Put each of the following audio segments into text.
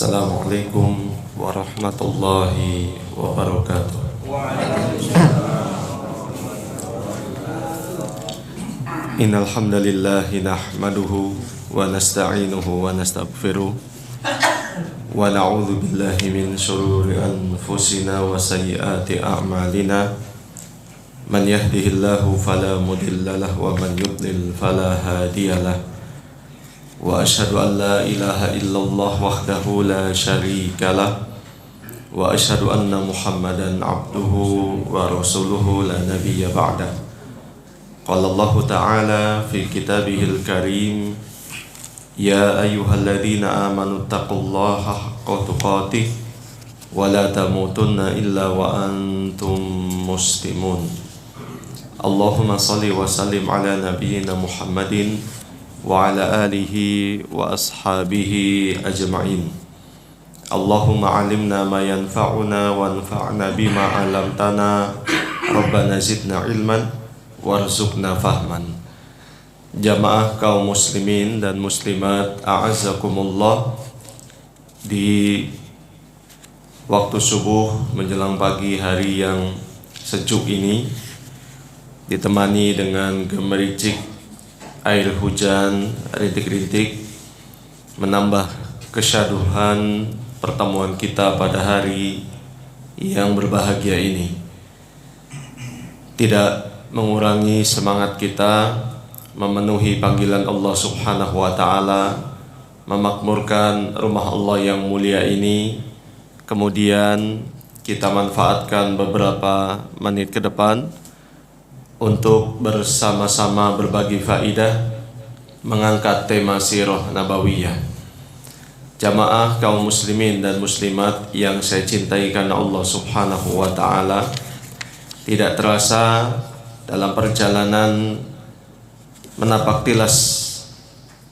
Assalamualaikum warahmatullahi wabarakatuh. Innal hamdalillahi nahmaduhu wa nasta'inuhu wa nastaghfiruh wa na'udzu billahi min shururi anfusina wa sayyiati a'malina. Man yahdihillahu fala mudilla lahu wa man yudlil fala hadiyalah. Wa asyhadu an la ilaha illallah wahdahu la syarika lah wa asyhadu anna Muhammadan abduhu wa rasuluhu la nabiyya ba'dah. Qala Allah ta'ala fi kitabihil karim, ya ayyuhalladzina amanu taqullaha haqqa tuqatih wa la tamutunna illa wa antum muslimun. Allahumma salli wa sallim ala nabiyyina Muhammadin wa ala alihi wa ashabihi ajma'in. Allahumma alimna ma yanfa'una wa anfa'na bima 'allamtana. Rabbana zidna ilman warzuqna fahman. Jamaah kaum muslimin dan muslimat, a'azzakumullah. Di waktu subuh menjelang pagi hari yang sejuk ini, ditemani dengan gemericik air hujan rintik-rintik, menambah kesyaduhan pertemuan kita pada hari yang berbahagia ini, tidak mengurangi semangat kita memenuhi panggilan Allah Subhanahu wa ta'ala, memakmurkan rumah Allah yang mulia ini. Kemudian kita manfaatkan beberapa menit ke depan untuk bersama-sama berbagi faidah, mengangkat tema sirah nabawiyah. Jamaah kaum muslimin dan muslimat yang saya cintai karena Allah Subhanahu wa ta'ala, tidak terasa dalam perjalanan menapak tilas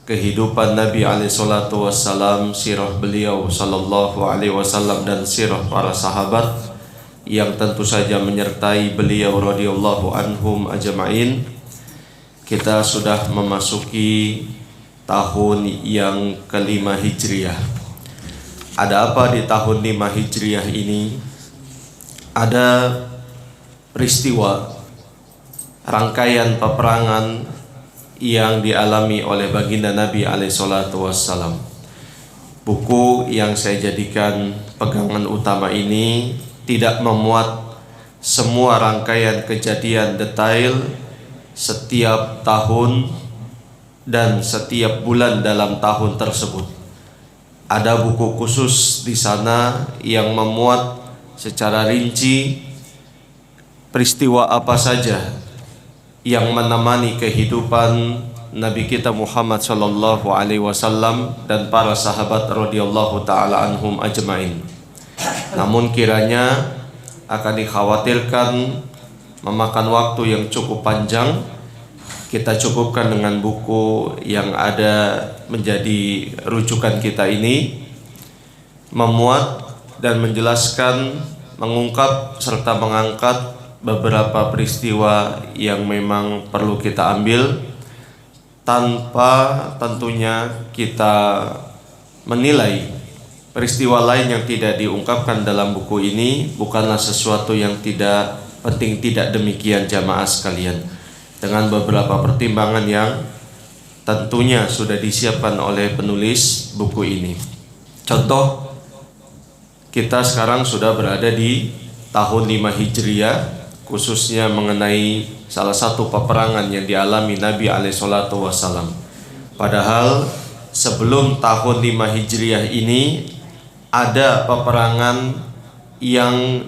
kehidupan Nabi alaihi salatu wassalam, sirah beliau sallallahu alaihi wasallam dan sirah para sahabat yang tentu saja menyertai beliau radhiyallahu anhum ajma'in, kita sudah memasuki tahun yang kelima Hijriah. Ada apa di tahun 5 Hijriah ini? Ada peristiwa, rangkaian peperangan yang dialami oleh baginda Nabi alaihi salatu wassalam. Buku yang saya jadikan pegangan utama ini tidak memuat semua rangkaian kejadian detail setiap tahun dan setiap bulan dalam tahun tersebut. Ada buku khusus di sana yang memuat secara rinci peristiwa apa saja yang menemani kehidupan Nabi kita Muhammad sallallahu alaihi wasallam dan para sahabat radhiyallahu taala anhum ajmain. Namun kiranya akan dikhawatirkan memakan waktu yang cukup panjang, kita cukupkan dengan buku yang ada menjadi rujukan kita ini, memuat dan menjelaskan, mengungkap serta mengangkat beberapa peristiwa yang memang perlu kita ambil, tanpa tentunya kita menilai peristiwa lain yang tidak diungkapkan dalam buku ini bukanlah sesuatu yang tidak penting. Tidak demikian jamaah sekalian, dengan beberapa pertimbangan yang tentunya sudah disiapkan oleh penulis buku ini. Contoh, kita sekarang sudah berada di tahun 5 Hijriah, khususnya mengenai salah satu peperangan yang dialami Nabi alaihi salatu wassalam. Padahal sebelum tahun 5 Hijriah ini ada peperangan yang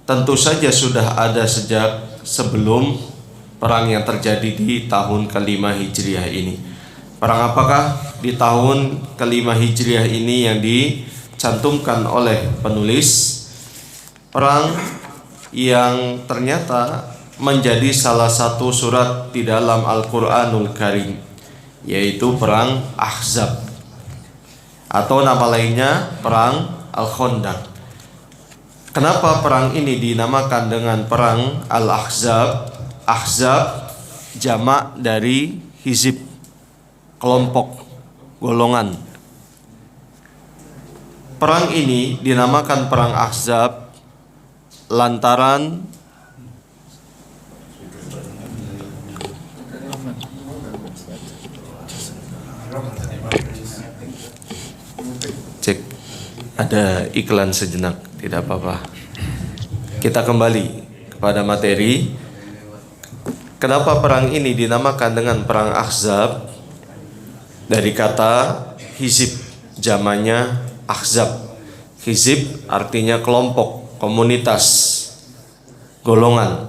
tentu saja sudah ada sejak sebelum perang yang terjadi di tahun ke-5 Hijriah ini. Perang apakah di tahun ke-5 Hijriah ini yang dicantumkan oleh penulis? Perang yang ternyata menjadi salah satu surat di dalam Al-Quranul Karim, yaitu perang Ahzab, atau nama lainnya perang Al-Khandaq. Kenapa perang ini dinamakan dengan perang Al-Ahzab? Ahzab jamak dari hizib, kelompok, golongan. Perang ini dinamakan Perang Ahzab lantaran cek ada iklan sejenak, tidak apa-apa. Kita kembali kepada materi. Kenapa perang ini dinamakan dengan Perang Ahzab? Dari kata hizib, zamannya Ahzab. Hizib artinya kelompok, komunitas, golongan.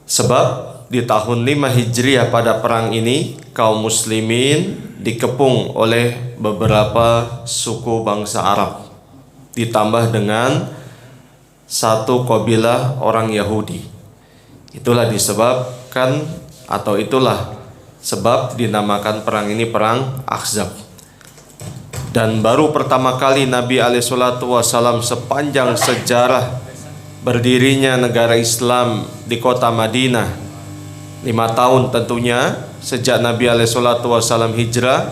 Sebab di tahun 5 Hijriah pada perang ini kaum muslimin dikepung oleh beberapa suku bangsa Arab, ditambah dengan satu kabilah orang Yahudi. Itulah disebabkan atau itulah sebab dinamakan perang ini Perang Ahzab. Dan baru pertama kali Nabi SAW sepanjang sejarah berdirinya negara Islam di kota Madinah, 5 tahun tentunya sejak Nabi SAW hijrah,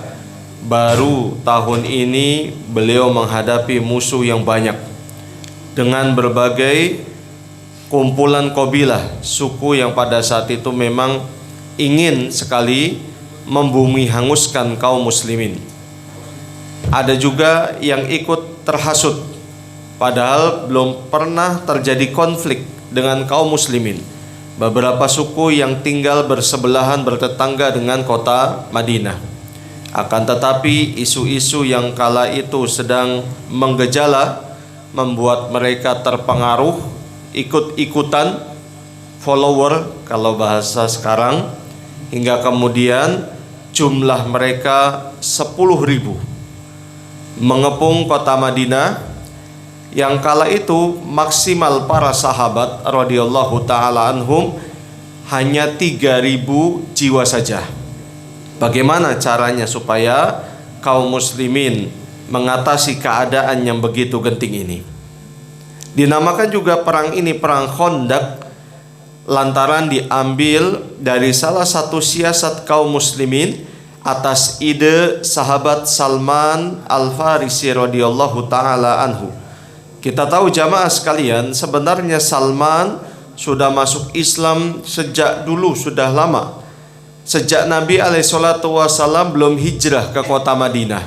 baru tahun ini beliau menghadapi musuh yang banyak dengan berbagai kumpulan kabilah suku yang pada saat itu memang ingin sekali membumi hanguskan kaum muslimin. Ada juga yang ikut terhasut, padahal belum pernah terjadi konflik dengan kaum muslimin. Beberapa suku yang tinggal bersebelahan bertetangga dengan kota Madinah. Akan tetapi isu-isu yang kala itu sedang menggejala membuat mereka terpengaruh, ikut-ikutan, follower kalau bahasa sekarang, hingga kemudian jumlah mereka 10.000 mengepung kota Madinah, yang kala itu maksimal para sahabat radhiyallahu taala anhum hanya 3.000 jiwa saja. Bagaimana caranya supaya kaum muslimin mengatasi keadaan yang begitu genting ini? Dinamakan juga perang ini Perang Khandaq lantaran diambil dari salah satu siasat kaum muslimin atas ide sahabat Salman Al-Farisi radhiyallahu taala anhu. Kita tahu jamaah sekalian, sebenarnya Salman sudah masuk Islam sejak dulu, sudah lama. Sejak Nabi SAW belum hijrah ke kota Madinah.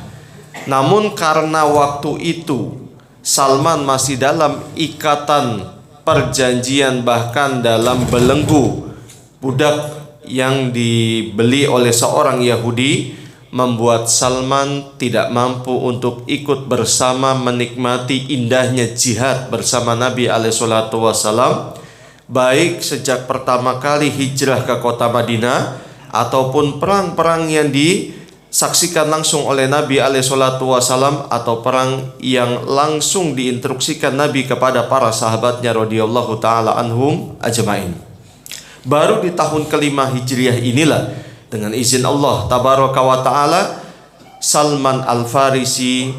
Namun karena waktu itu Salman masih dalam ikatan perjanjian, bahkan dalam belenggu budak yang dibeli oleh seorang Yahudi, membuat Salman tidak mampu untuk ikut bersama menikmati indahnya jihad bersama Nabi SAW, baik sejak pertama kali hijrah ke kota Madinah ataupun perang-perang yang disaksikan langsung oleh Nabi SAW atau perang yang langsung diinstruksikan Nabi kepada para sahabatnya radhiyallahu taala anhum ajmain. Baru di tahun kelima Hijriah inilah dengan izin Allah tabaraka wa ta'ala Salman Al-Farisi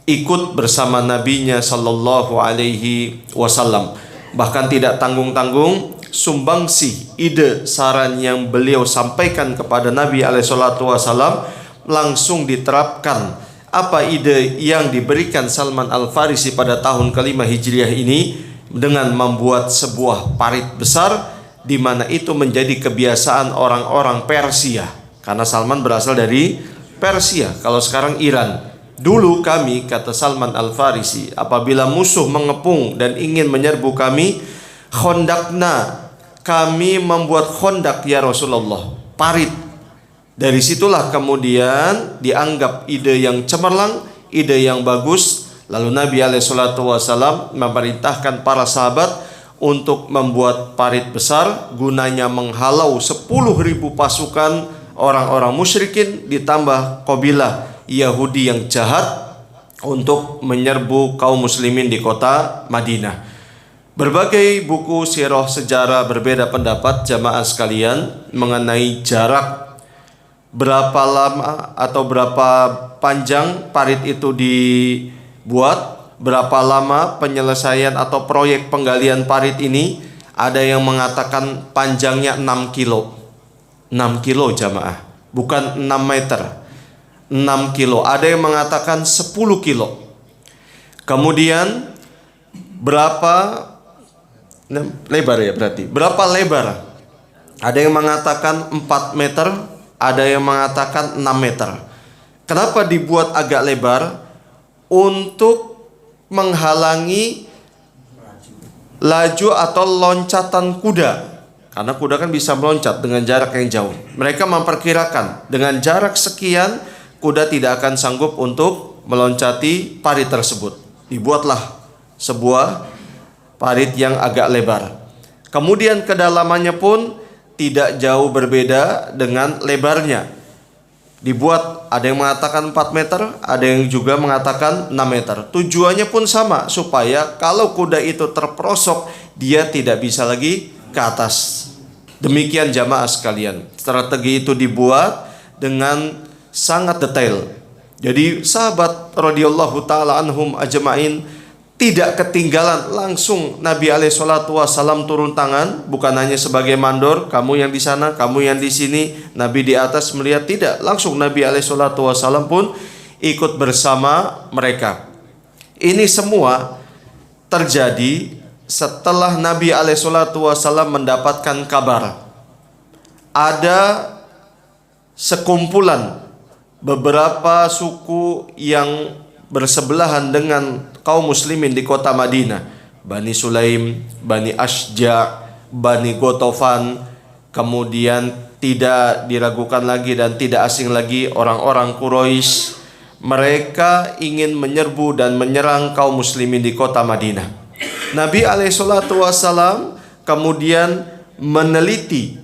ikut bersama nabinya sallallahu alaihi wasallam. Bahkan tidak tanggung-tanggung sumbangsi ide saran yang beliau sampaikan kepada Nabi alaihi salatu wasallam langsung diterapkan. Apa ide yang diberikan Salman Al-Farisi pada tahun kelima Hijriah ini? Dengan membuat sebuah parit besar, di mana itu menjadi kebiasaan orang-orang Persia, karena Salman berasal dari Persia, kalau sekarang Iran. Dulu kami, kata Salman Al-Farisi, apabila musuh mengepung dan ingin menyerbu kami, khondakna, kami membuat khondak ya Rasulullah, parit. Dari situlah kemudian dianggap ide yang cemerlang, ide yang bagus. Lalu Nabi SAW memerintahkan para sahabat untuk membuat parit besar, gunanya menghalau 10.000 pasukan orang-orang musyrikin ditambah kabilah Yahudi yang jahat untuk menyerbu kaum muslimin di kota Madinah. Berbagai buku sirah sejarah berbeda pendapat jamaah sekalian mengenai jarak berapa lama atau berapa panjang parit itu dibuat, berapa lama penyelesaian atau proyek penggalian parit ini. Ada yang mengatakan panjangnya 6 kilo. 6 kilo jamaah, bukan 6 meter. 6 kilo. Ada yang mengatakan 10 kilo. Kemudian berapa lebar ya berarti? Berapa lebar? Ada yang mengatakan 4 meter, ada yang mengatakan 6 meter. Kenapa dibuat agak lebar? Untuk menghalangi laju atau loncatan kuda. Karena kuda kan bisa meloncat dengan jarak yang jauh. Mereka memperkirakan dengan jarak sekian kuda tidak akan sanggup untuk meloncati parit tersebut. Dibuatlah sebuah parit yang agak lebar. Kemudian kedalamannya pun tidak jauh berbeda dengan lebarnya. Dibuat, ada yang mengatakan 4 meter, ada yang juga mengatakan 6 meter. Tujuannya pun sama, supaya kalau kuda itu terperosok, dia tidak bisa lagi ke atas. Demikian jamaah sekalian. Strategi itu dibuat dengan sangat detail. Jadi sahabat radhiyallahu taala anhum ajmain tidak ketinggalan, langsung Nabi alaihi salatu wasallam turun tangan, bukan hanya sebagai mandor, kamu yang di sana, kamu yang di sini, Nabi di atas melihat, tidak, langsung Nabi alaihi salatu wasallam pun ikut bersama mereka. Ini semua terjadi setelah Nabi alaihi salatu wasallam mendapatkan kabar ada sekumpulan beberapa suku yang bersebelahan dengan kaum muslimin di kota Madinah, Bani Sulaim, Bani Ashja, Bani Gotofan. Kemudian tidak diragukan lagi dan tidak asing lagi orang-orang Quraisy. Mereka ingin menyerbu dan menyerang kaum muslimin di kota Madinah. Nabi alaihissalatu wassalam kemudian meneliti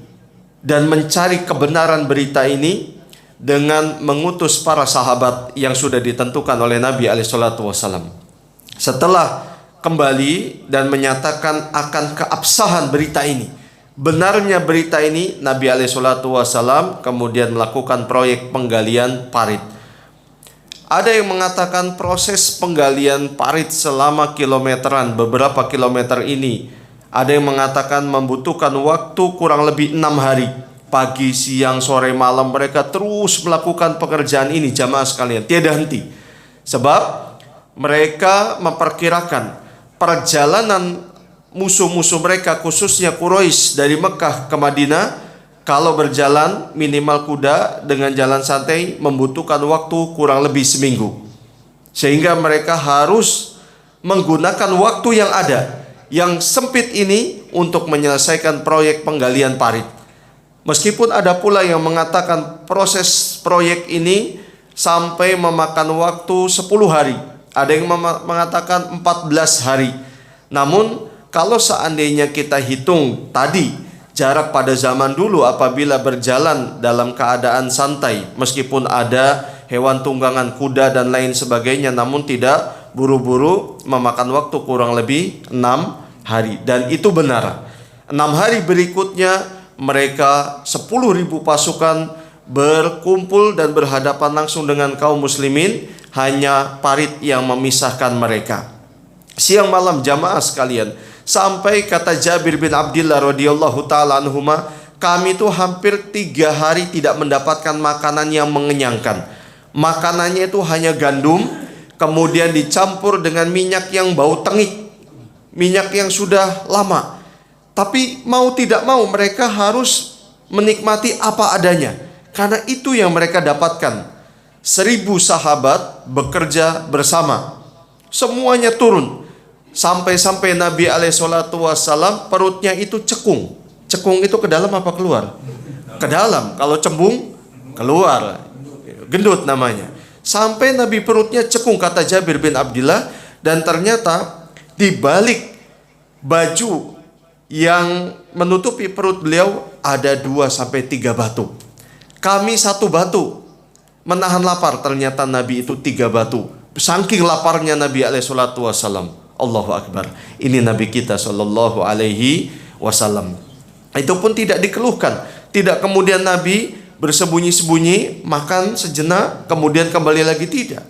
dan mencari kebenaran berita ini dengan mengutus para sahabat yang sudah ditentukan oleh Nabi alaihissalatu wassalam. Setelah kembali dan menyatakan akan keabsahan berita ini, benarnya berita ini, Nabi alaihissalatu wassalam kemudian melakukan proyek penggalian parit. Ada yang mengatakan proses penggalian parit selama kilometeran, beberapa kilometer ini, ada yang mengatakan membutuhkan waktu kurang lebih 6 hari. Pagi, siang, sore, malam mereka terus melakukan pekerjaan ini jamaah sekalian, tiada henti. Sebab mereka memperkirakan perjalanan musuh-musuh mereka, khususnya Quraisy dari Mekah ke Madinah, kalau berjalan minimal kuda dengan jalan santai membutuhkan waktu kurang lebih seminggu. Sehingga mereka harus menggunakan waktu yang ada, yang sempit ini untuk menyelesaikan proyek penggalian parit. Meskipun ada pula yang mengatakan proses proyek ini sampai memakan waktu 10 hari. Ada yang mengatakan 14 hari. Namun kalau seandainya kita hitung tadi jarak pada zaman dulu apabila berjalan dalam keadaan santai, meskipun ada hewan tunggangan kuda dan lain sebagainya, namun tidak buru-buru, memakan waktu kurang lebih 6 hari. Dan itu benar. 6 hari berikutnya mereka 10.000 pasukan berkumpul dan berhadapan langsung dengan kaum muslimin, hanya parit yang memisahkan mereka. Siang malam jamaah sekalian, sampai kata Jabir bin Abdullah radhiyallahu taala anhuma, kami itu hampir 3 hari tidak mendapatkan makanan yang mengenyangkan. Makanannya itu hanya gandum, kemudian dicampur dengan minyak yang bau tengik, minyak yang sudah lama. Tapi mau tidak mau mereka harus menikmati apa adanya, karena itu yang mereka dapatkan. 1.000 sahabat bekerja bersama, semuanya turun. Sampai-sampai Nabi alaihissalatu wassalam perutnya itu cekung. Cekung itu ke dalam apa keluar? Ke dalam. Kalau cembung keluar, gendut namanya. Sampai Nabi perutnya cekung, kata Jabir bin Abdullah. Dan ternyata di balik baju yang menutupi perut beliau ada 2-3 batu. Kami 1 batu menahan lapar, ternyata Nabi itu 3 batu. Saking laparnya Nabi alaihissalatu wassalam. Allahu Akbar. Ini Nabi kita sallallahu alaihi wasallam. Itu pun tidak dikeluhkan. Tidak kemudian Nabi bersembunyi-sembunyi makan sejenak kemudian kembali lagi, tidak.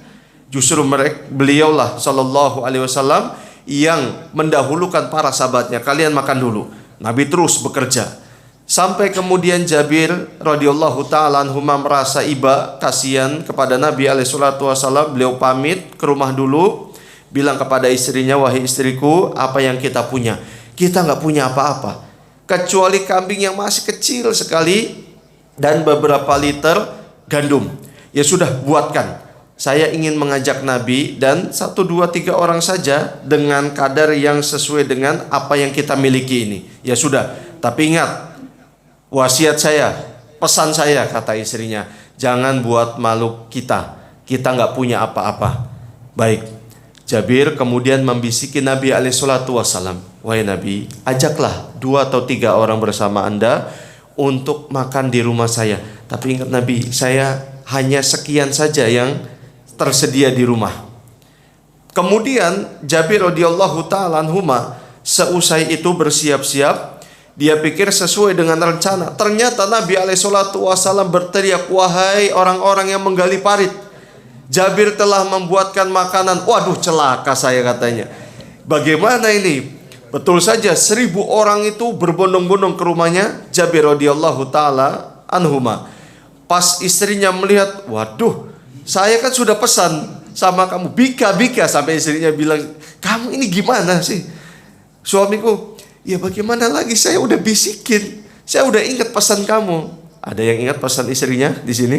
Justru beliaulah sallallahu alaihi wasallam yang mendahulukan para sahabatnya, kalian makan dulu. Nabi terus bekerja. Sampai kemudian Jabir radhiyallahu taala anhu merasa iba, kasihan kepada Nabi alaihi salatu wasallam, beliau pamit ke rumah dulu. bilang kepada istrinya, wahai istriku, apa yang kita punya? Kita nggak punya apa-apa, kecuali kambing yang masih kecil sekali dan beberapa liter gandum. Ya sudah, buatkan. Saya ingin mengajak Nabi dan 1, 2, 3 orang saja dengan kadar yang sesuai dengan apa yang kita miliki ini. Ya sudah, tapi ingat, wasiat saya, pesan saya, kata istrinya, jangan buat malu kita. Kita nggak punya apa-apa. Baik. Jabir kemudian membisiki Nabi SAW, wahai Nabi, ajaklah 2 atau 3 orang bersama Anda untuk makan di rumah saya. Tapi ingat Nabi, saya hanya sekian saja yang tersedia di rumah. Kemudian Jabir radhiyallahu ta'ala anhuma seusai itu bersiap-siap. Dia pikir sesuai dengan rencana. Ternyata Nabi SAW berteriak, wahai orang-orang yang menggali parit, Jabir telah membuatkan makanan. Waduh, celaka saya, katanya. Bagaimana ini? Betul saja, 1000 orang itu berbondong-bondong ke rumahnya Jabir radhiyallahu ta'ala anhuma. Pas istrinya melihat, waduh, saya kan sudah pesan sama kamu, bika-bika, sampai istrinya bilang, kamu ini gimana sih? Suamiku, ya bagaimana lagi, saya udah bisikin, saya udah ingat pesan kamu. Ada yang ingat pesan istrinya di sini?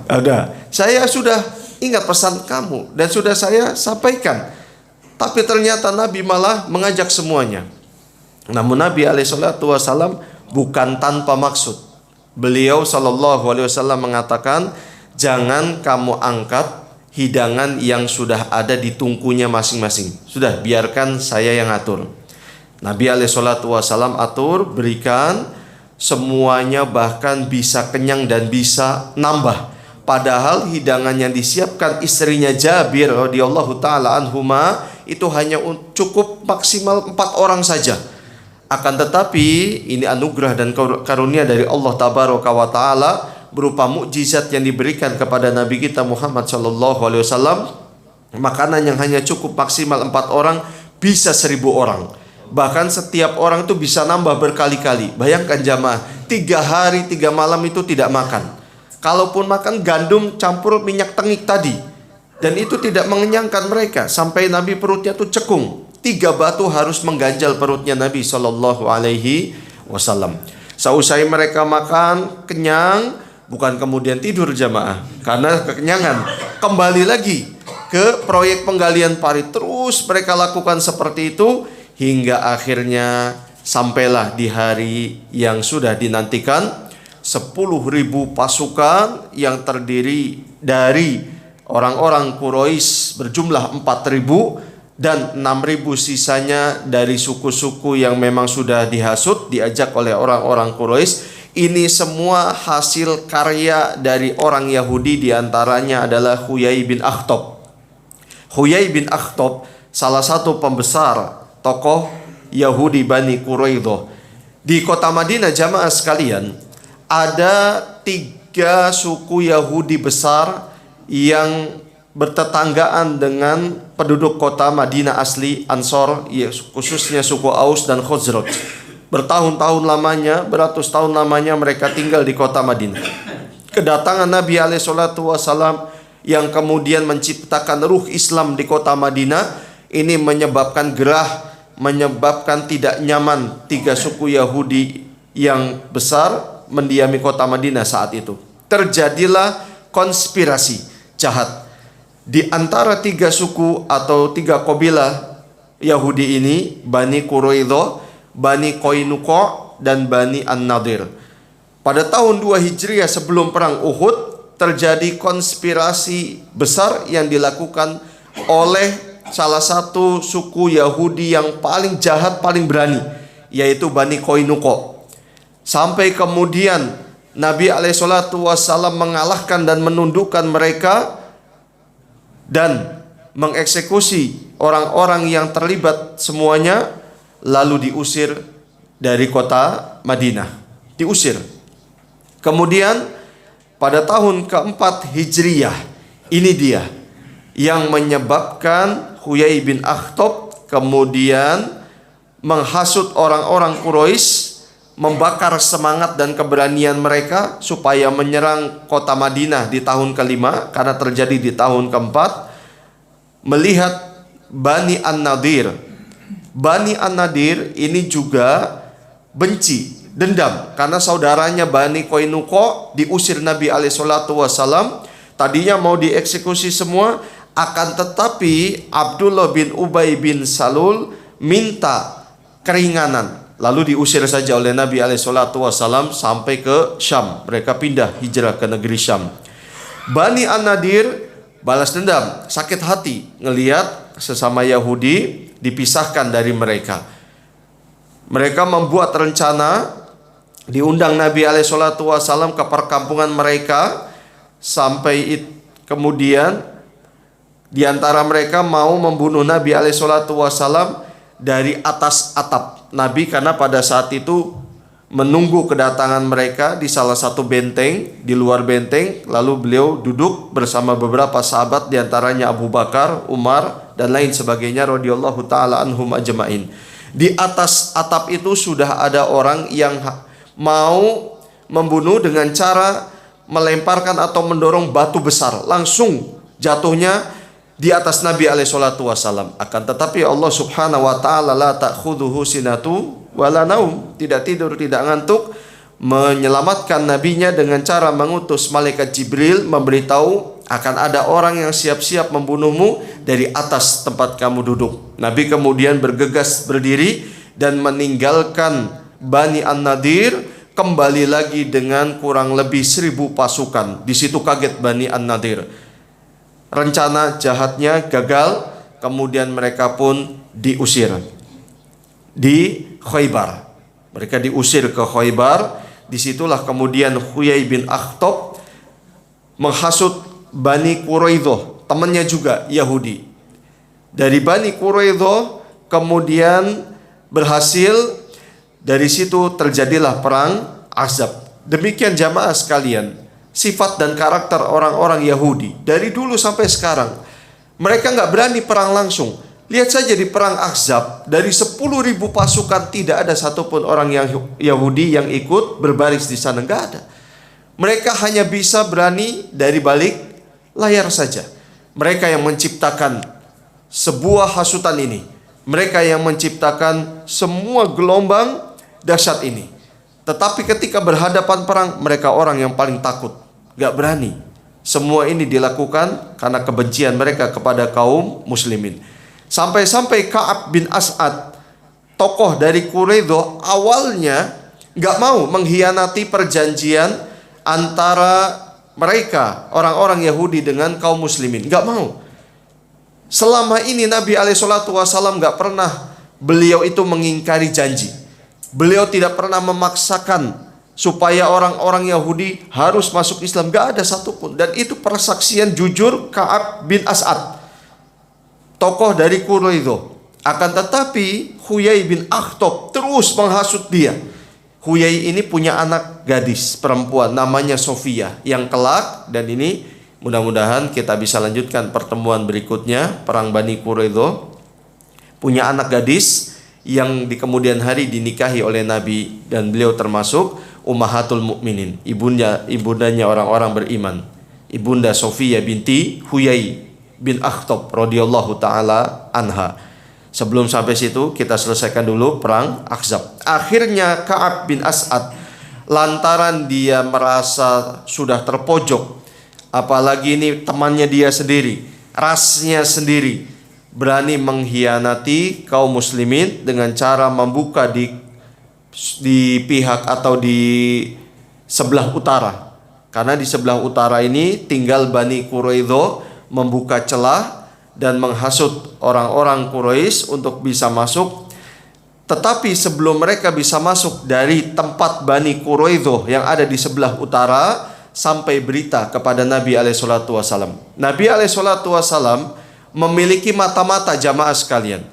Ada. Saya sudah ingat pesan kamu dan sudah saya sampaikan. Tapi ternyata Nabi malah mengajak semuanya. Namun Nabi SAW bukan tanpa maksud. Beliau SAW mengatakan, jangan kamu angkat hidangan yang sudah ada di tungkunya masing-masing. Sudah, biarkan saya yang atur. Nabi SAW atur, berikan semuanya, bahkan bisa kenyang dan bisa nambah. Padahal hidangan yang disiapkan istrinya Jabir radhiyallahu ta'ala anhuma itu hanya cukup maksimal 4 orang saja. Akan tetapi ini anugerah dan karunia dari Allah tabaraka wa ta'ala berupa mukjizat yang diberikan kepada Nabi kita Muhammad SAW. Makanan yang hanya cukup maksimal 4 orang bisa 1000 orang. Bahkan setiap orang itu bisa nambah berkali-kali. Bayangkan jamaah, 3 hari 3 malam itu tidak makan. Kalaupun makan gandum campur minyak tengik tadi, dan itu tidak mengenyangkan mereka, sampai Nabi perutnya tuh cekung. 3 batu harus mengganjal perutnya Nabi SAW. Seusai mereka makan kenyang, bukan kemudian tidur jamaah karena kekenyangan, kembali lagi ke proyek penggalian parit. Terus mereka lakukan seperti itu hingga akhirnya sampailah di hari yang sudah dinantikan. 10.000 pasukan yang terdiri dari orang-orang Quraisy berjumlah 4.000 dan 6.000 sisanya dari suku-suku yang memang sudah dihasut, diajak oleh orang-orang Quraisy. Ini semua hasil karya dari orang Yahudi, diantaranya adalah Huyai bin Akhtab. Huyai bin Akhtab salah satu pembesar tokoh Yahudi Bani Quraidah. Di kota Madinah jamaah sekalian, ada 3 suku Yahudi besar yang bertetanggaan dengan penduduk kota Madinah asli Ansor, khususnya suku Aus dan Khazraj. Bertahun-tahun lamanya, beratus tahun lamanya mereka tinggal di kota Madinah. Kedatangan Nabi SAW yang kemudian menciptakan ruh Islam di kota Madinah ini menyebabkan gerah, menyebabkan tidak nyaman 3 suku Yahudi yang besar mendiami kota Madinah saat itu. Terjadilah konspirasi jahat di antara 3 suku atau 3 kabilah Yahudi ini, Bani Quraidah, Bani Qainuqa, dan Bani An-Nadir. Pada tahun 2 Hijriah sebelum perang Uhud terjadi konspirasi besar yang dilakukan oleh salah satu suku Yahudi yang paling jahat, paling berani, yaitu Bani Qainuqa. Sampai kemudian Nabi SAW mengalahkan dan menundukkan mereka dan mengeksekusi orang-orang yang terlibat semuanya, lalu diusir dari kota Madinah. Diusir. Kemudian pada tahun keempat Hijriyah, ini dia yang menyebabkan Huyai bin Akhtab kemudian menghasut orang-orang Quraisy, membakar semangat dan keberanian mereka supaya menyerang kota Madinah di tahun kelima, karena terjadi di tahun keempat. melihat Bani An-Nadir. Bani An-Nadir ini juga benci, dendam karena saudaranya Bani Qainuqa diusir Nabi SAW. Tadinya mau dieksekusi semua, akan tetapi Abdullah bin Ubay bin Salul minta keringanan, lalu diusir saja oleh Nabi SAW sampai ke Syam. Mereka pindah hijrah ke negeri Syam. Bani An-Nadir balas dendam, sakit hati ngelihat sesama Yahudi dipisahkan dari mereka. Mereka membuat rencana, diundang Nabi SAW ke perkampungan mereka, sampai kemudian di antara mereka mau membunuh Nabi SAW dari atas atap Nabi, karena pada saat itu menunggu kedatangan mereka di salah satu benteng, di luar benteng. Lalu beliau duduk bersama beberapa sahabat, diantaranya Abu Bakar, Umar, dan lain sebagainya radhiyallahu ta'ala anhum ajma'in. Di atas atap itu sudah ada orang yang mau membunuh dengan cara melemparkan atau mendorong batu besar, langsung jatuhnya di atas Nabi SAW. Akan tetapi Allah subhanahu wa ta'ala la ta'khudhuhu sinatu wala naum, tidak tidur, tidak ngantuk, menyelamatkan nabinya dengan cara mengutus malaikat Jibril memberitahu akan ada orang yang siap-siap membunuhmu dari atas tempat kamu duduk. Nabi kemudian bergegas berdiri dan meninggalkan Bani An-Nadir, kembali lagi dengan kurang lebih 1000 pasukan. Di situ kaget Bani An-Nadir. Rencana jahatnya gagal, kemudian mereka pun diusir di Khaybar. Mereka diusir ke Khaybar. Disitulah kemudian Huyai bin Akhtab menghasut Bani Quraidah, temannya juga Yahudi. Dari Bani Quraidah kemudian berhasil, dari situ terjadilah perang Ahzab. Demikian jamaah sekalian, sifat dan karakter orang-orang Yahudi dari dulu sampai sekarang. Mereka nggak berani perang langsung. Lihat saja di perang Ahzab, dari 10.000 pasukan tidak ada satupun orang yang Yahudi yang ikut berbaris di sana, nggak ada. Mereka hanya bisa berani dari balik layar saja. Mereka yang menciptakan sebuah hasutan ini. Mereka yang menciptakan semua gelombang dahsyat ini. Tetapi ketika berhadapan perang, mereka orang yang paling takut, gak berani. Semua ini dilakukan karena kebencian mereka kepada kaum muslimin. Sampai-sampai Ka'ab bin As'ad, tokoh dari Quraidah, awalnya gak mau mengkhianati perjanjian antara mereka, orang-orang Yahudi, dengan kaum muslimin. Gak mau. Selama ini Nabi SAW gak pernah beliau itu mengingkari janji. Beliau tidak pernah memaksakan supaya orang-orang Yahudi harus masuk Islam. Gak ada satupun. Dan itu persaksian jujur Ka'ab bin As'ad, tokoh dari Quraidah. Akan tetapi Huyai bin Akhtab terus menghasut dia. Huyai ini punya anak gadis perempuan namanya Sofia, yang kelak, dan ini mudah-mudahan kita bisa lanjutkan pertemuan berikutnya, perang Bani Quraidah, punya anak gadis yang di kemudian hari dinikahi oleh Nabi, dan beliau termasuk Ummahatul Mukminin, ibundanya orang-orang beriman, ibunda Sofia binti Huyai bin Akhtab radhiyallahu taala anha. Sebelum sampai situ, kita selesaikan dulu perang Ahzab. Akhirnya Ka'ab bin As'ad, lantaran dia merasa sudah terpojok, apalagi ini temannya dia sendiri, rasnya sendiri, berani mengkhianati kaum muslimin dengan cara membuka di pihak atau di sebelah utara. Karena di sebelah utara ini tinggal Bani Quraidah, membuka celah dan menghasut orang-orang Quraisy untuk bisa masuk. Tetapi sebelum mereka bisa masuk dari tempat Bani Quraidah yang ada di sebelah utara, sampai berita kepada Nabi SAW. Nabi SAW memiliki mata-mata jamaah sekalian.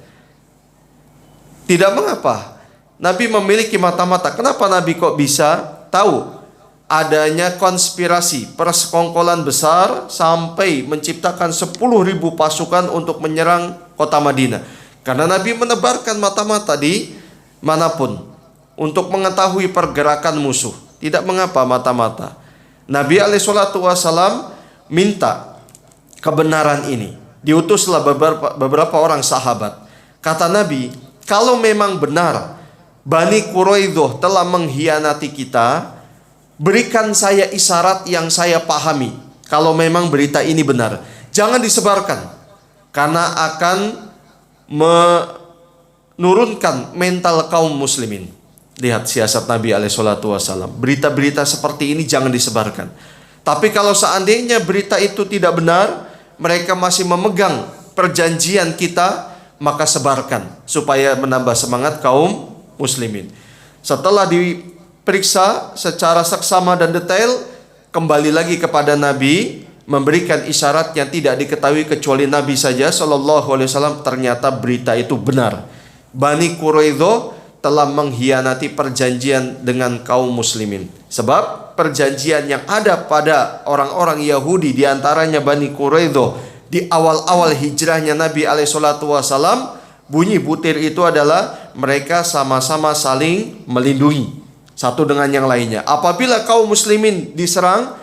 Tidak mengapa Nabi memiliki mata-mata. Kenapa Nabi kok bisa tahu adanya konspirasi, persekongkolan besar sampai menciptakan 10.000 pasukan untuk menyerang kota Madinah? Karena Nabi menebarkan mata-mata di manapun untuk mengetahui pergerakan musuh. Tidak mengapa mata-mata. Nabi SAW minta kebenaran ini. Diutuslah beberapa orang sahabat. Kata Nabi, kalau memang benar Bani Quraidah telah mengkhianati kita, berikan saya isyarat yang saya pahami. Kalau memang berita ini benar, jangan disebarkan, karena akan menurunkan mental kaum muslimin. Lihat siasat Nabi SAW. Berita-berita seperti ini jangan disebarkan. Tapi kalau seandainya berita itu tidak benar, mereka masih memegang perjanjian kita, maka sebarkan supaya menambah semangat kaum muslimin. Setelah diperiksa secara seksama dan detail, kembali lagi kepada Nabi, memberikan isyarat yang tidak diketahui kecuali Nabi saja Shallallahu Alaihi Wasallam. Ternyata berita itu benar. Bani Quraidah telah mengkhianati perjanjian dengan kaum muslimin. Sebab perjanjian yang ada pada orang-orang Yahudi, diantaranya Bani Quraidah, di awal-awal hijrahnya Nabi SAW, bunyi butir itu adalah mereka sama-sama saling melindungi satu dengan yang lainnya. Apabila kaum muslimin diserang,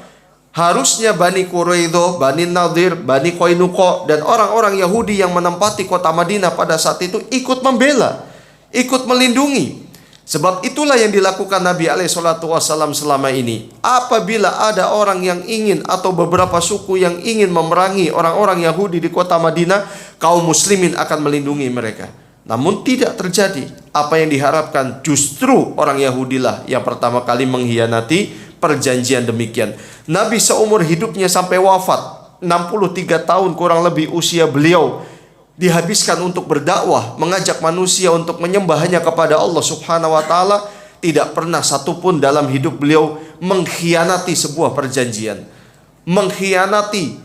harusnya Bani Quraidah, Bani Nadir, Bani Qainuqa, dan orang-orang Yahudi yang menempati kota Madinah pada saat itu ikut membela, ikut melindungi. Sebab itulah yang dilakukan Nabi SAW selama ini. Apabila ada orang yang ingin atau beberapa suku yang ingin memerangi orang-orang Yahudi di kota Madinah, kaum muslimin akan melindungi mereka. Namun tidak terjadi. Apa yang diharapkan, justru orang Yahudilah yang pertama kali mengkhianati perjanjian demikian. Nabi seumur hidupnya sampai wafat, 63 tahun kurang lebih usia beliau, dihabiskan untuk berdakwah, mengajak manusia untuk menyembah hanya kepada Allah Subhanahu wa taala. Tidak pernah satupun dalam hidup beliau mengkhianati sebuah perjanjian, mengkhianati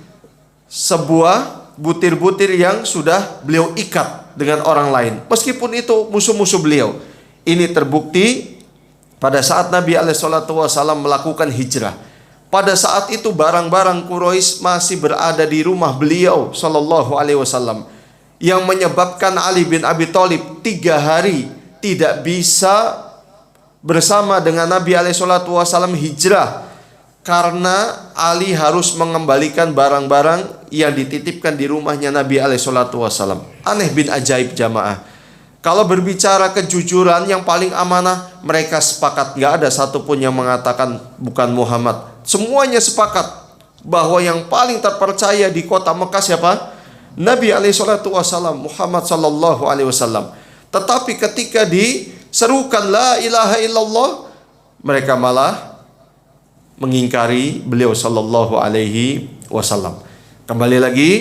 sebuah butir-butir yang sudah beliau ikat dengan orang lain, meskipun itu musuh-musuh beliau. Ini terbukti pada saat Nabi SAW melakukan hijrah. Pada saat itu barang-barang Quraisy masih berada di rumah beliau Sallallahu Alaihi Wasallam, yang menyebabkan Ali bin Abi Thalib 3 hari tidak bisa bersama dengan Nabi SAW hijrah, karena Ali harus mengembalikan barang-barang yang dititipkan di rumahnya Nabi SAW. Aneh bin ajaib jamaah. Kalau berbicara kejujuran yang paling amanah, mereka sepakat, nggak ada satupun yang mengatakan bukan Muhammad. Semuanya sepakat bahwa yang paling terpercaya di kota Mekah siapa? Nabi SAW, Muhammad sallallahu alaihi wasallam. Tetapi ketika diserukan la ilaha illallah, mereka malah mengingkari beliau sallallahu alaihi wasallam. Kembali lagi,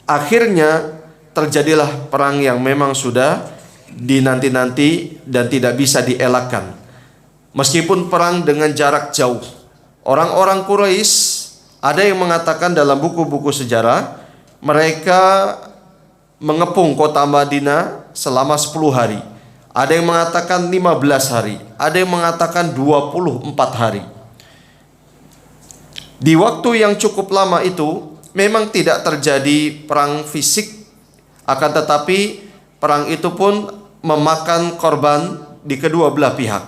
akhirnya terjadilah perang yang memang sudah dinanti-nanti dan tidak bisa dielakkan. Meskipun perang dengan jarak jauh, orang-orang Quraisy, ada yang mengatakan dalam buku-buku sejarah, mereka mengepung kota Madinah selama 10 hari. Ada yang mengatakan 15 hari. Ada yang mengatakan 24 hari. Di waktu yang cukup lama itu, memang tidak terjadi perang fisik, akan tetapi perang itu pun memakan korban di kedua belah pihak.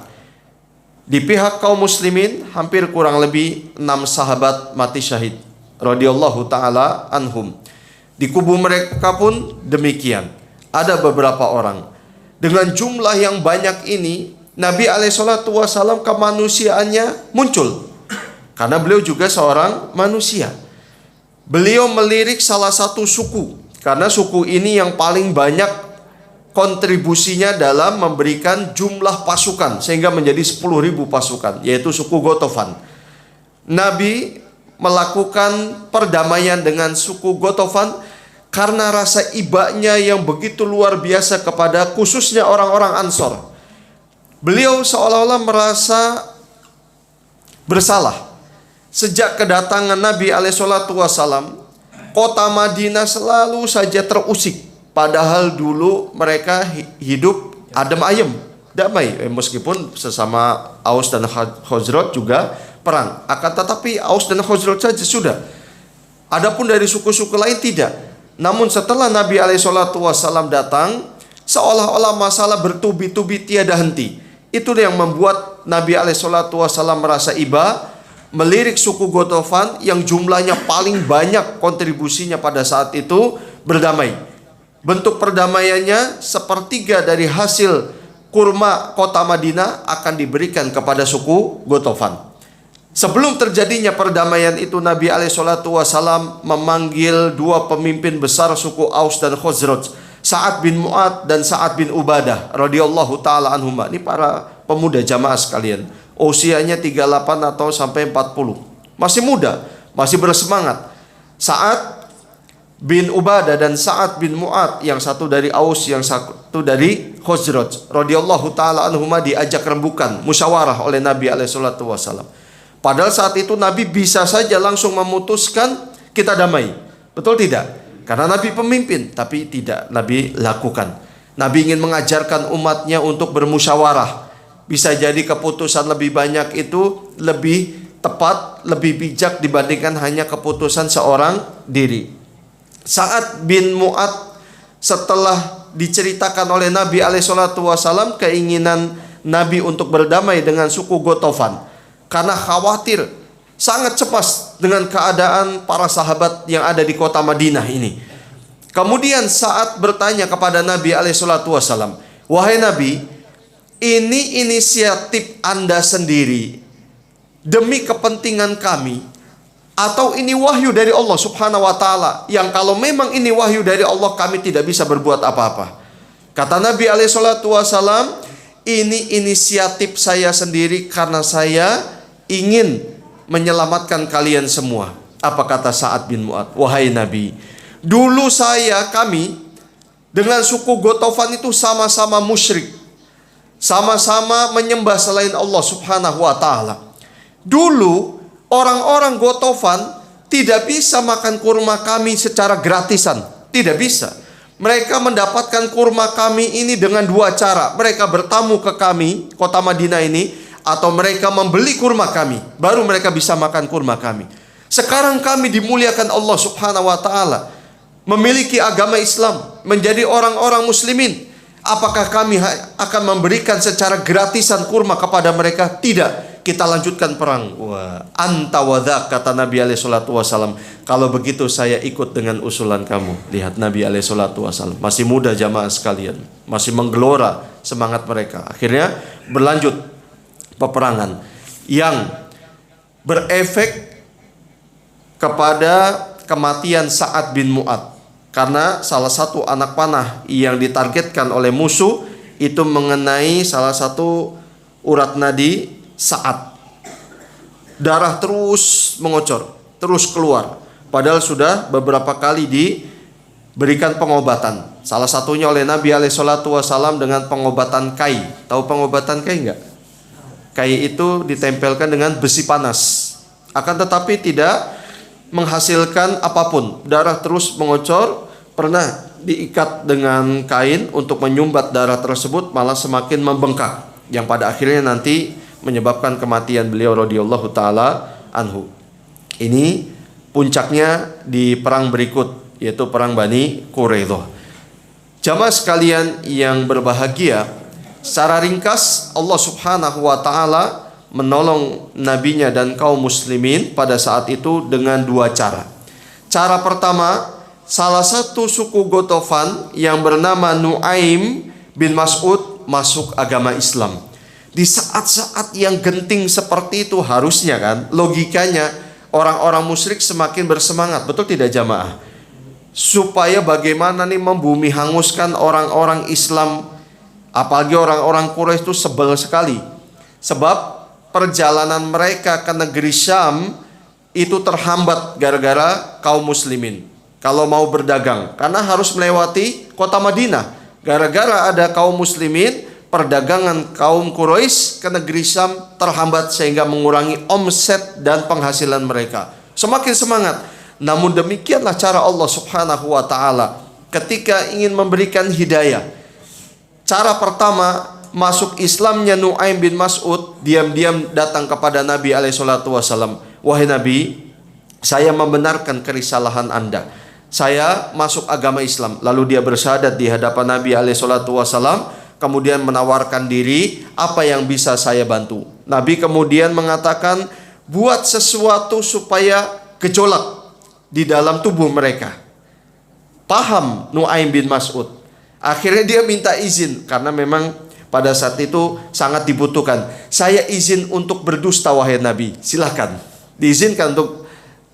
Di pihak kaum muslimin, hampir kurang lebih 6 sahabat mati syahid radhiyallahu ta'ala anhum. Di kubu mereka pun demikian, ada beberapa orang. Dengan jumlah yang banyak ini, Nabi SAW kemanusiaannya muncul, karena beliau juga seorang manusia. Beliau melirik salah satu suku, karena suku ini yang paling banyak kontribusinya dalam memberikan jumlah pasukan, sehingga menjadi 10.000 pasukan, yaitu suku Gotofan. Nabi melakukan perdamaian dengan suku Gotofan karena rasa ibanya yang begitu luar biasa kepada khususnya orang-orang Ansor. Beliau seolah-olah merasa bersalah. Sejak kedatangan Nabi SAW, kota Madinah selalu saja terusik. Padahal dulu mereka hidup adem ayem, damai. Meskipun sesama Aus dan Khazraj juga perang. Akan tetapi Aus dan Khazraj saja sudah. Adapun dari suku-suku lain tidak. Namun setelah Nabi SAW datang, seolah-olah masalah bertubi-tubi tiada henti. Itu yang membuat Nabi SAW merasa iba, melirik suku Gotofan yang jumlahnya paling banyak kontribusinya pada saat itu berdamai. Bentuk perdamaiannya, sepertiga dari hasil kurma kota Madinah akan diberikan kepada suku Gotofan. Sebelum terjadinya perdamaian itu, Nabi SAW memanggil dua pemimpin besar suku Aus dan Khazraj, Sa'ad bin Mu'ad dan Sa'ad bin Ubadah radhiyallahu taala anhuma. Ini para pemuda jamaah sekalian. Usianya 38 atau sampai 40. Masih muda, masih bersemangat. Sa'ad bin Ubadah dan Sa'ad bin Mu'ad, yang satu dari Aus, yang satu dari Khazraj radhiyallahu taala anhuma, diajak rembukan, musyawarah oleh Nabi SAW. Padahal saat itu Nabi bisa saja langsung memutuskan kita damai. Betul tidak? Karena Nabi pemimpin, tapi tidak Nabi lakukan. Nabi ingin mengajarkan umatnya untuk bermusyawarah. Bisa jadi keputusan lebih banyak itu lebih tepat, lebih bijak dibandingkan hanya keputusan seorang diri. Sa'ad bin Mu'ad, setelah diceritakan oleh Nabi SAW keinginan Nabi untuk berdamai dengan suku Gotofan, karena khawatir, sangat cemas dengan keadaan para sahabat yang ada di kota Madinah ini. Kemudian Sa'ad bertanya kepada Nabi SAW, "Wahai Nabi, ini inisiatif Anda sendiri demi kepentingan kami, atau ini wahyu dari Allah Subhanahu wa Ta'ala, yang kalau memang ini wahyu dari Allah, kami tidak bisa berbuat apa-apa?" Kata Nabi SAW, "Ini inisiatif saya sendiri karena saya ingin menyelamatkan kalian semua." Apa kata Sa'ad bin Mu'ad? "Wahai Nabi, dulu kami dengan suku Gotofan itu sama-sama musyrik, sama-sama menyembah selain Allah Subhanahu wa Ta'ala. Dulu orang-orang Gotofan tidak bisa makan kurma kami secara gratisan, tidak bisa. Mereka mendapatkan kurma kami ini dengan dua cara. Mereka bertamu ke kami, kota Madinah ini, atau mereka membeli kurma kami, baru mereka bisa makan kurma kami. Sekarang kami dimuliakan Allah Subhanahu wa Ta'ala, memiliki agama Islam, menjadi orang-orang muslimin. Apakah kami akan memberikan secara gratisan kurma kepada mereka? Tidak. Kita lanjutkan perang." Wah, anta wadhak, kata Nabi SAW. "Kalau begitu saya ikut dengan usulan kamu." Lihat Nabi SAW masih muda jamaah sekalian, masih menggelora semangat mereka. Akhirnya berlanjut peperangan yang berefek kepada kematian Sa'ad bin Mu'ad, karena salah satu anak panah yang ditargetkan oleh musuh itu mengenai salah satu urat nadi Sa'ad. Darah terus mengocor, terus keluar, padahal sudah beberapa kali diberikan pengobatan. Salah satunya oleh Nabi SAW dengan pengobatan kai. Tahu pengobatan kai enggak? Kai itu ditempelkan dengan besi panas, akan tetapi tidak menghasilkan apapun. Darah terus mengocor. Pernah diikat dengan kain untuk menyumbat darah tersebut, malah semakin membengkak, yang pada akhirnya nanti menyebabkan kematian beliau radhiyallahu taala anhu. Ini puncaknya di perang berikut, yaitu perang Bani Quraidah. Jamaah sekalian yang berbahagia, secara ringkas Allah Subhanahu wa Ta'ala menolong nabinya dan kaum muslimin pada saat itu dengan dua cara. Cara pertama, salah satu suku Gotofan yang bernama Nuaim bin Mas'ud masuk agama Islam. Di saat-saat yang genting seperti itu, harusnya kan logikanya orang-orang musyrik semakin bersemangat, betul tidak jamaah? Supaya bagaimana nih membumi hanguskan orang-orang Islam. Apalagi orang-orang Quraisy itu sebel sekali, sebab perjalanan mereka ke negeri Syam itu terhambat gara-gara kaum muslimin kalau mau berdagang, karena harus melewati kota Madinah. Gara-gara ada kaum muslimin, perdagangan kaum Quraisy ke negeri Syam terhambat, sehingga mengurangi omset dan penghasilan mereka. Semakin semangat. Namun demikianlah cara Allah Subhanahu wa Ta'ala ketika ingin memberikan hidayah. Cara pertama, masuk Islamnya Nuaim bin Mas'ud, diam-diam datang kepada Nabi SAW. "Wahai Nabi, saya membenarkan kerisalahan Anda. Saya masuk agama Islam." Lalu dia bersyahadat di hadapan Nabi SAW, kemudian menawarkan diri, "Apa yang bisa saya bantu?" Nabi kemudian mengatakan, buat sesuatu supaya gejolak di dalam tubuh mereka. Paham Nu'aim bin Mas'ud. Akhirnya dia minta izin karena memang pada saat itu sangat dibutuhkan. Saya izin untuk berdusta wahai Nabi. Silahkan. Diizinkan untuk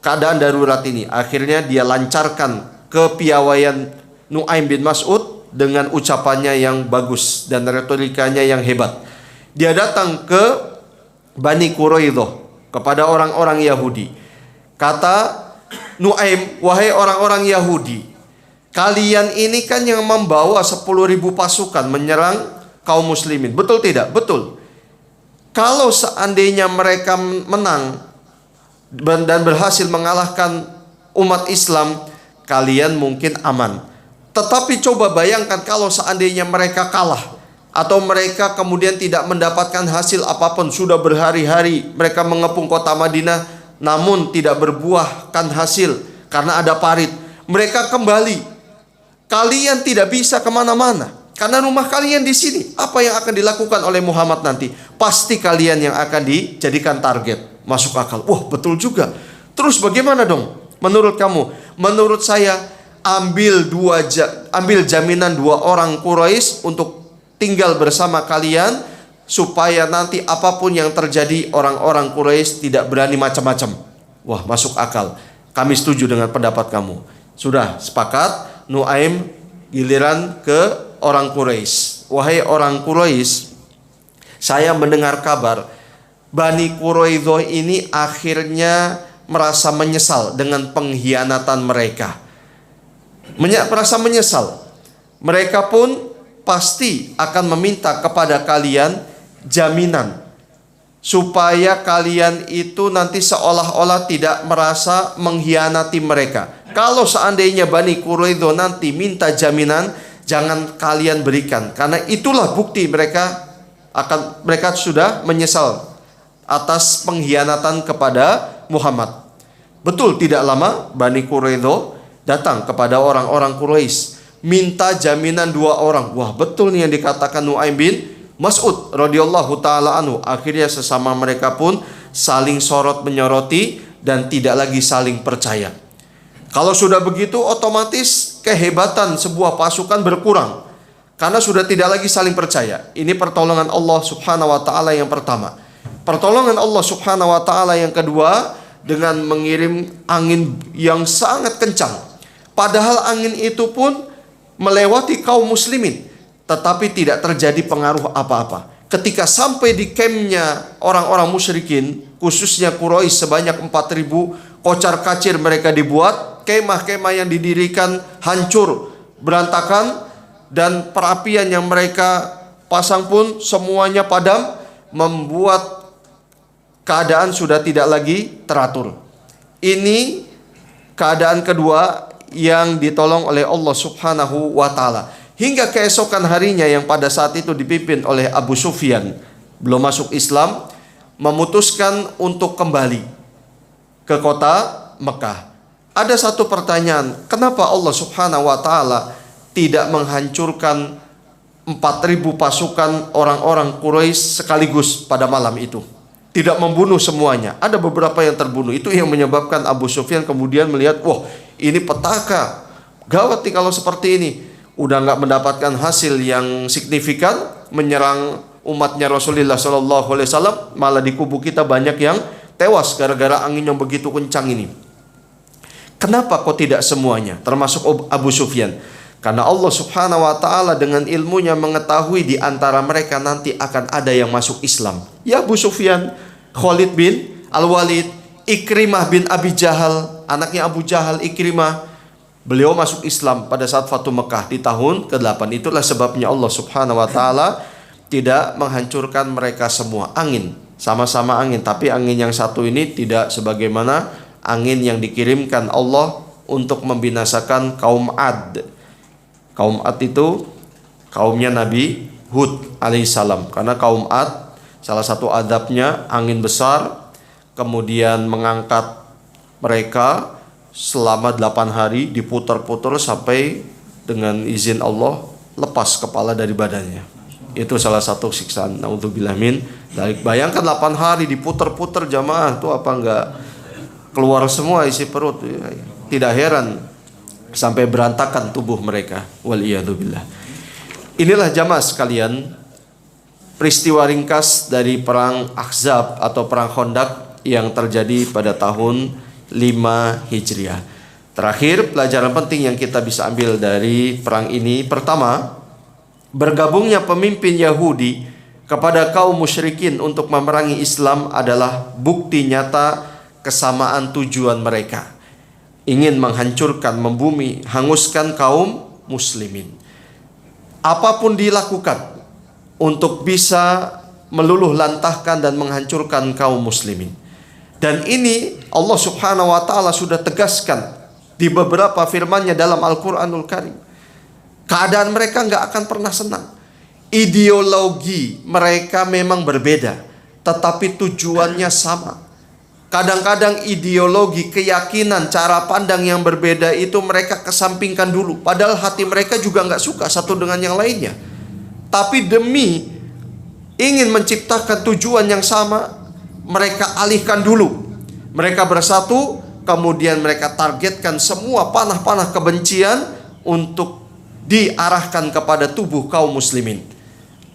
keadaan darurat ini. Akhirnya dia lancarkan kepiawaian Nu'aim bin Mas'ud dengan ucapannya yang bagus dan retorikanya yang hebat. Dia datang ke Bani Quraidah, kepada orang-orang Yahudi. Kata Nu'aim, wahai orang-orang Yahudi, kalian ini kan yang membawa 10.000 pasukan menyerang kaum muslimin. Betul tidak? Betul. Kalau seandainya mereka menang dan berhasil mengalahkan umat Islam, kalian mungkin aman. Tetapi coba bayangkan kalau seandainya mereka kalah, atau mereka kemudian tidak mendapatkan hasil apapun. Sudah berhari-hari mereka mengepung kota Madinah, namun tidak berbuahkan hasil karena ada parit. Mereka kembali, kalian tidak bisa kemana-mana karena rumah kalian di sini. Apa yang akan dilakukan oleh Muhammad nanti? Pasti kalian yang akan dijadikan target. Masuk akal. Wah, betul juga. Terus bagaimana dong menurut kamu? Menurut saya, ambil jaminan 2 orang Quraisy untuk tinggal bersama kalian, supaya nanti apapun yang terjadi orang-orang Quraisy tidak berani macam-macam. Wah, masuk akal. Kami setuju dengan pendapat kamu. Sudah sepakat. Nu'aim giliran ke orang Quraisy. Wahai orang Quraisy, saya mendengar kabar Bani Quraidah ini akhirnya merasa menyesal dengan pengkhianatan mereka. Merasa menyesal. Mereka pun pasti akan meminta kepada kalian jaminan supaya kalian itu nanti seolah-olah tidak merasa mengkhianati mereka. Kalau seandainya Bani Quraidah nanti minta jaminan, jangan kalian berikan, karena itulah bukti mereka sudah menyesal atas pengkhianatan kepada Muhammad. Betul, tidak lama Bani Quraidah datang kepada orang-orang Quraisy, minta jaminan 2 orang. Wah, betul nih yang dikatakan Nu'aim bin Mas'ud radhiyallahu taala anhu. Akhirnya sesama mereka pun saling sorot menyoroti dan tidak lagi saling percaya. Kalau sudah begitu, otomatis kehebatan sebuah pasukan berkurang karena sudah tidak lagi saling percaya. Ini pertolongan Allah Subhanahu wa taala yang pertama. Pertolongan Allah Subhanahu wa taala yang kedua dengan mengirim angin yang sangat kencang. Padahal angin itu pun melewati kaum muslimin, tetapi tidak terjadi pengaruh apa-apa. Ketika sampai di kampnya orang-orang musyrikin, khususnya Quraisy sebanyak 4.000, kocar-kacir mereka dibuat, kemah-kemah yang didirikan hancur, berantakan, dan perapian yang mereka pasang pun semuanya padam, membuat keadaan sudah tidak lagi teratur. Ini keadaan kedua yang ditolong oleh Allah Subhanahu wa taala. Hingga keesokan harinya yang pada saat itu dipimpin oleh Abu Sufyan, belum masuk Islam, memutuskan untuk kembali ke kota Mekah. Ada satu pertanyaan, kenapa Allah Subhanahu wa taala tidak menghancurkan 4.000 pasukan orang-orang Quraisy sekaligus pada malam itu? Tidak membunuh semuanya. Ada beberapa yang terbunuh. Itu yang menyebabkan Abu Sufyan kemudian melihat, wah, ini petaka. Gawat nih kalau seperti ini. Udah nggak mendapatkan hasil yang signifikan, menyerang umatnya Rasulullah SAW, malah di kubu kita banyak yang tewas gara-gara angin yang begitu kencang ini. Kenapa kok tidak semuanya? Termasuk Abu Sufyan. Karena Allah Subhanahu wa taala dengan ilmunya mengetahui di antara mereka nanti akan ada yang masuk Islam. Ya Abu Sufyan, Khalid bin Al-Walid, Ikrimah bin Abi Jahal, anaknya Abu Jahal, Ikrimah, beliau masuk Islam pada saat Fatu Mekah di tahun ke-8. Itulah sebabnya Allah Subhanahu wa taala tidak menghancurkan mereka semua. Angin, sama-sama angin, tapi angin yang satu ini tidak sebagaimana angin yang dikirimkan Allah untuk membinasakan kaum Ad. Kaum Ad itu kaumnya Nabi Hud alaihissalam. Karena kaum Ad salah satu adabnya angin besar, kemudian mengangkat mereka selama 8 hari, diputar-putar sampai dengan izin Allah lepas kepala dari badannya. Itu salah satu siksaan. Naudzubillah min dzalik. Bayangkan 8 hari diputer-puter jamaah tuh, apa enggak keluar semua isi perut. Tidak heran sampai berantakan tubuh mereka. Waliyadzubillah. Inilah jamaah sekalian peristiwa ringkas dari perang Ahzab atau perang Khandaq yang terjadi pada tahun 5 Hijriah. Terakhir, pelajaran penting yang kita bisa ambil dari perang ini. Pertama, bergabungnya pemimpin Yahudi kepada kaum musyrikin untuk memerangi Islam adalah bukti nyata kesamaan tujuan mereka. Ingin menghancurkan, membumi, hanguskan kaum muslimin. Apapun dilakukan untuk bisa meluluh lantahkan dan menghancurkan kaum muslimin. Dan ini Allah Subhanahu wa taala sudah tegaskan di beberapa firman-Nya dalam Al-Qur'anul Karim. Keadaan mereka nggak akan pernah senang. Ideologi mereka memang berbeda, tetapi tujuannya sama. Kadang-kadang ideologi, keyakinan, cara pandang yang berbeda itu mereka kesampingkan dulu. Padahal hati mereka juga nggak suka satu dengan yang lainnya. Tapi demi ingin menciptakan tujuan yang sama, mereka alihkan dulu. Mereka bersatu, kemudian mereka targetkan semua panah-panah kebencian untuk diarahkan kepada tubuh kaum muslimin.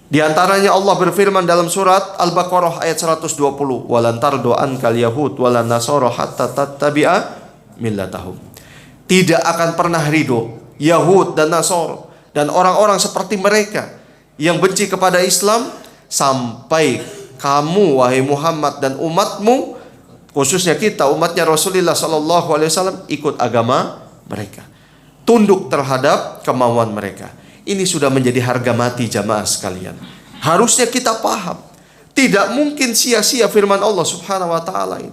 Di antaranya Allah berfirman dalam surat Al-Baqarah ayat 120, "Walan tardu ankal yahud walan nasara hatta tattabi'a millatahum." Tidak akan pernah ridho Yahud dan Nasara dan orang-orang seperti mereka yang benci kepada Islam sampai kamu wahai Muhammad dan umatmu, khususnya kita umatnya Rasulullah sallallahu alaihi wasallam, ikut agama mereka, tunduk terhadap kemauan mereka. Ini sudah menjadi harga mati jamaah sekalian. Harusnya kita paham. Tidak mungkin sia-sia firman Allah Subhanahu wa taala ini.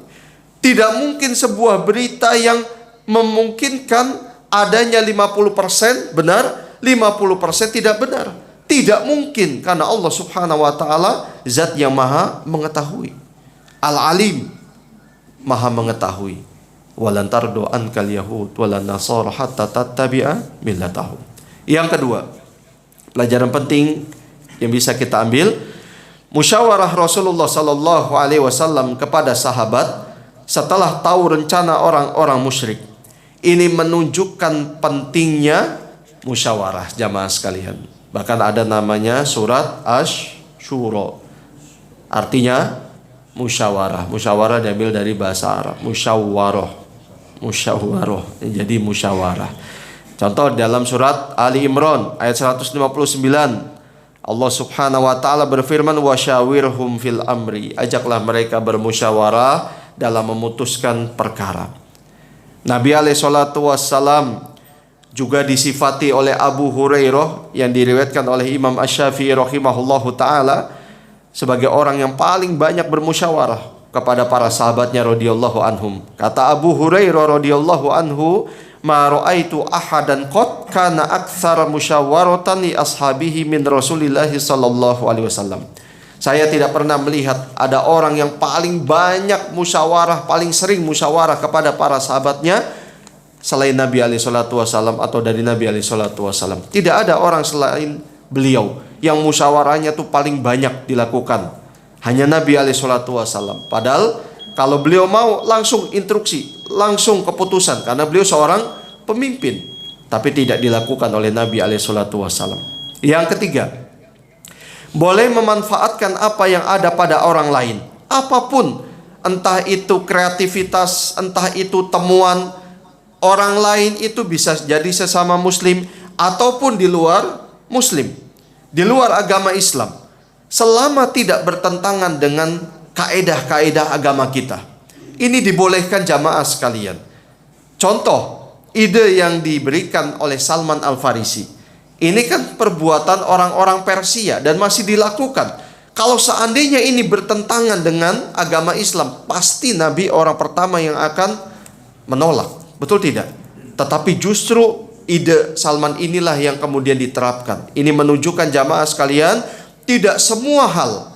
Tidak mungkin sebuah berita yang memungkinkan adanya 50% benar, 50% tidak benar. Tidak mungkin, karena Allah Subhanahu wa taala zat yang maha mengetahui. Al-Alim, maha mengetahui. Walan tardu ankal yahud walan nasara hatta tattabi'a millatahum. Yang kedua, pelajaran penting yang bisa kita ambil, musyawarah Rasulullah sallallahu alaihi wasallam kepada sahabat setelah tahu rencana orang-orang musyrik. Ini menunjukkan pentingnya musyawarah jamaah sekalian. Bahkan ada namanya surat Asy-Syura. Artinya musyawarah. Musyawarah diambil dari bahasa Arab. Musyawarah. Jadi musyawarah. Contoh dalam surat Ali Imran ayat 159. Allah Subhanahu wa taala berfirman, "Wasyawirhum fil amri." Ajaklah mereka bermusyawarah dalam memutuskan perkara. Nabi alaihi salatu wassalam juga disifati oleh Abu Hurairah yang diriwayatkan oleh Imam Asy-Syafi'i rahimahullahu taala sebagai orang yang paling banyak bermusyawarah kepada para sahabatnya radhiyallahu anhum. Kata Abu Hurairah radhiyallahu anhu, "Ma ra'aitu ahadan qad kana aktsara musyawaratan li ashabihi min Rasulillah sallallahu alaihi wasallam." Saya tidak pernah melihat ada orang yang paling banyak musyawarah, paling sering musyawarah kepada para sahabatnya selain Nabi alaihi salatu wasallam atau dari Nabi alaihi salatu wasallam. Tidak ada orang selain beliau yang musyawarahnya tuh paling banyak dilakukan. Hanya Nabi alaihi salatu wasallam. Padahal kalau beliau mau langsung instruksi, langsung keputusan, karena beliau seorang pemimpin. Tapi tidak dilakukan oleh Nabi alaihi salatu wasallam. Yang ketiga, boleh memanfaatkan apa yang ada pada orang lain. Apapun, entah itu kreativitas, entah itu temuan orang lain, itu bisa jadi sesama muslim ataupun di luar muslim, di luar agama Islam, selama tidak bertentangan dengan kaedah-kaedah agama kita. Ini dibolehkan jamaah sekalian. Contoh, ide yang diberikan oleh Salman Al-Farisi. Ini kan perbuatan orang-orang Persia dan masih dilakukan. Kalau seandainya ini bertentangan dengan agama Islam, pasti Nabi orang pertama yang akan menolak. Betul tidak? Tetapi justru ide Salman inilah yang kemudian diterapkan. Ini menunjukkan jamaah sekalian, tidak semua hal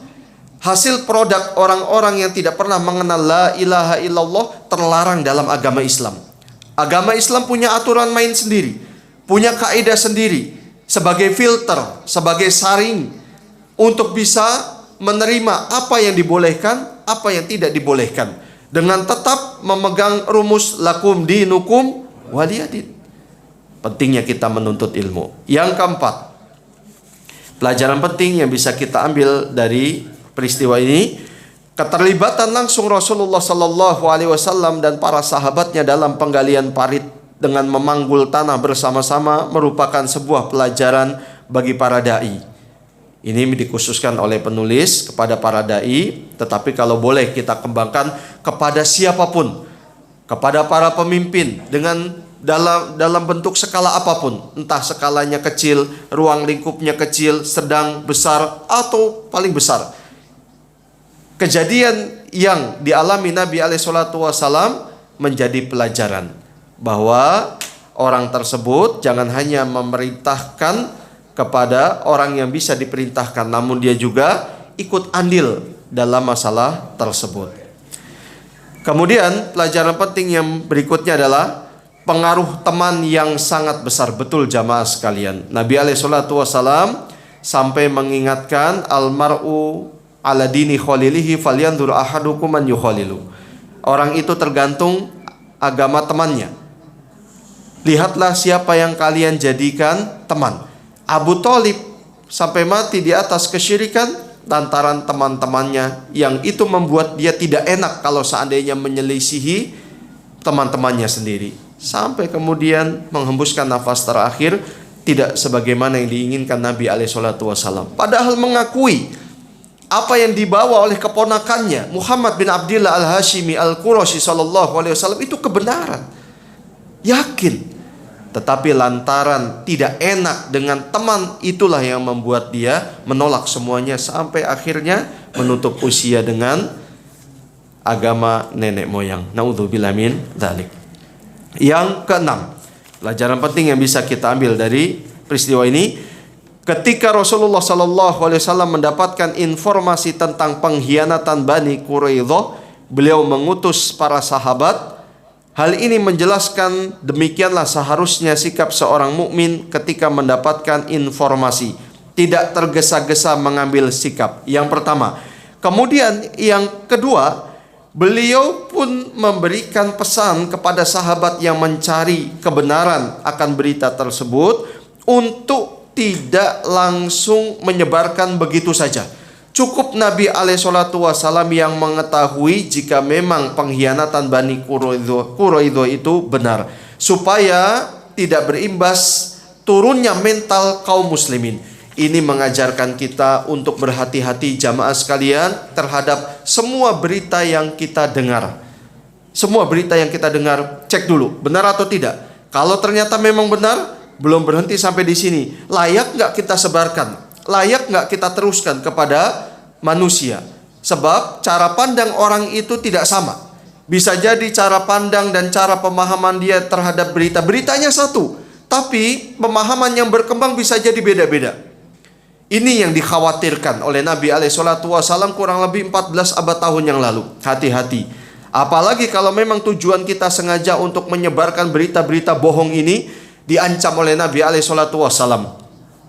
hasil produk orang-orang yang tidak pernah mengenal la ilaha illallah terlarang dalam agama Islam. Agama Islam punya aturan main sendiri, punya kaidah sendiri, sebagai filter, sebagai saring untuk bisa menerima apa yang dibolehkan, apa yang tidak dibolehkan, dengan tetap memegang rumus lakum dinukum waliyadin. Pentingnya kita menuntut ilmu. Yang keempat, pelajaran penting yang bisa kita ambil dari peristiwa ini, keterlibatan langsung Rasulullah Sallallahu Alaihi Wasallam dan para sahabatnya dalam penggalian parit dengan memanggul tanah bersama-sama merupakan sebuah pelajaran bagi para dai. Ini dikhususkan oleh penulis kepada para dai, tetapi kalau boleh kita kembangkan kepada siapapun, kepada para pemimpin dengan dalam bentuk skala apapun, entah skalanya kecil, ruang lingkupnya kecil, sedang, besar, atau paling besar. Kejadian yang dialami Nabi SAW menjadi pelajaran bahwa orang tersebut jangan hanya memerintahkan kepada orang yang bisa diperintahkan, namun dia juga ikut andil dalam masalah tersebut. Kemudian pelajaran penting yang berikutnya adalah pengaruh teman yang sangat besar. Betul jamaah sekalian, Nabi SAW sampai mengingatkan almar'u ala dini khalilihi falyanzur ahadukum man yukhalilu. Orang itu tergantung agama temannya. Lihatlah siapa yang kalian jadikan teman. Abu Thalib sampai mati di atas kesyirikan lantaran teman-temannya, yang itu membuat dia tidak enak kalau seandainya menyelisihi teman-temannya sendiri, sampai kemudian menghembuskan nafas terakhir tidak sebagaimana yang diinginkan Nabi SAW. Padahal mengakui apa yang dibawa oleh keponakannya Muhammad bin Abdillah al-Hashimi al-Qurashi SAW itu kebenaran, yakin. Tetapi lantaran tidak enak dengan teman, itulah yang membuat dia menolak semuanya sampai akhirnya menutup usia dengan agama nenek moyang. Naudzubillah min dzalik. Yang keenam, pelajaran penting yang bisa kita ambil dari peristiwa ini, ketika Rasulullah SAW mendapatkan informasi tentang pengkhianatan Bani Quraidah, beliau mengutus para sahabat. Hal ini menjelaskan demikianlah seharusnya sikap seorang mukmin ketika mendapatkan informasi, tidak tergesa-gesa mengambil sikap. Yang pertama. Kemudian yang kedua, beliau pun memberikan pesan kepada sahabat yang mencari kebenaran akan berita tersebut untuk tidak langsung menyebarkan begitu saja. Cukup Nabi SAW yang mengetahui jika memang pengkhianatan Bani Quraidah itu benar, supaya tidak berimbas turunnya mental kaum muslimin. Ini mengajarkan kita untuk berhati-hati jamaah sekalian terhadap semua berita yang kita dengar. Semua berita yang kita dengar, cek dulu benar atau tidak. Kalau ternyata memang benar, belum berhenti sampai di sini. Layak nggak kita sebarkan? Layak nggak kita teruskan kepada manusia? Sebab cara pandang orang itu tidak sama. Bisa jadi cara pandang dan cara pemahaman dia terhadap beritanya satu, tapi pemahaman yang berkembang bisa jadi beda-beda. Ini yang dikhawatirkan oleh Nabi SAW kurang lebih 14 abad tahun yang lalu. Hati-hati. Apalagi kalau memang tujuan kita sengaja untuk menyebarkan berita-berita bohong ini, diancam oleh Nabi SAW.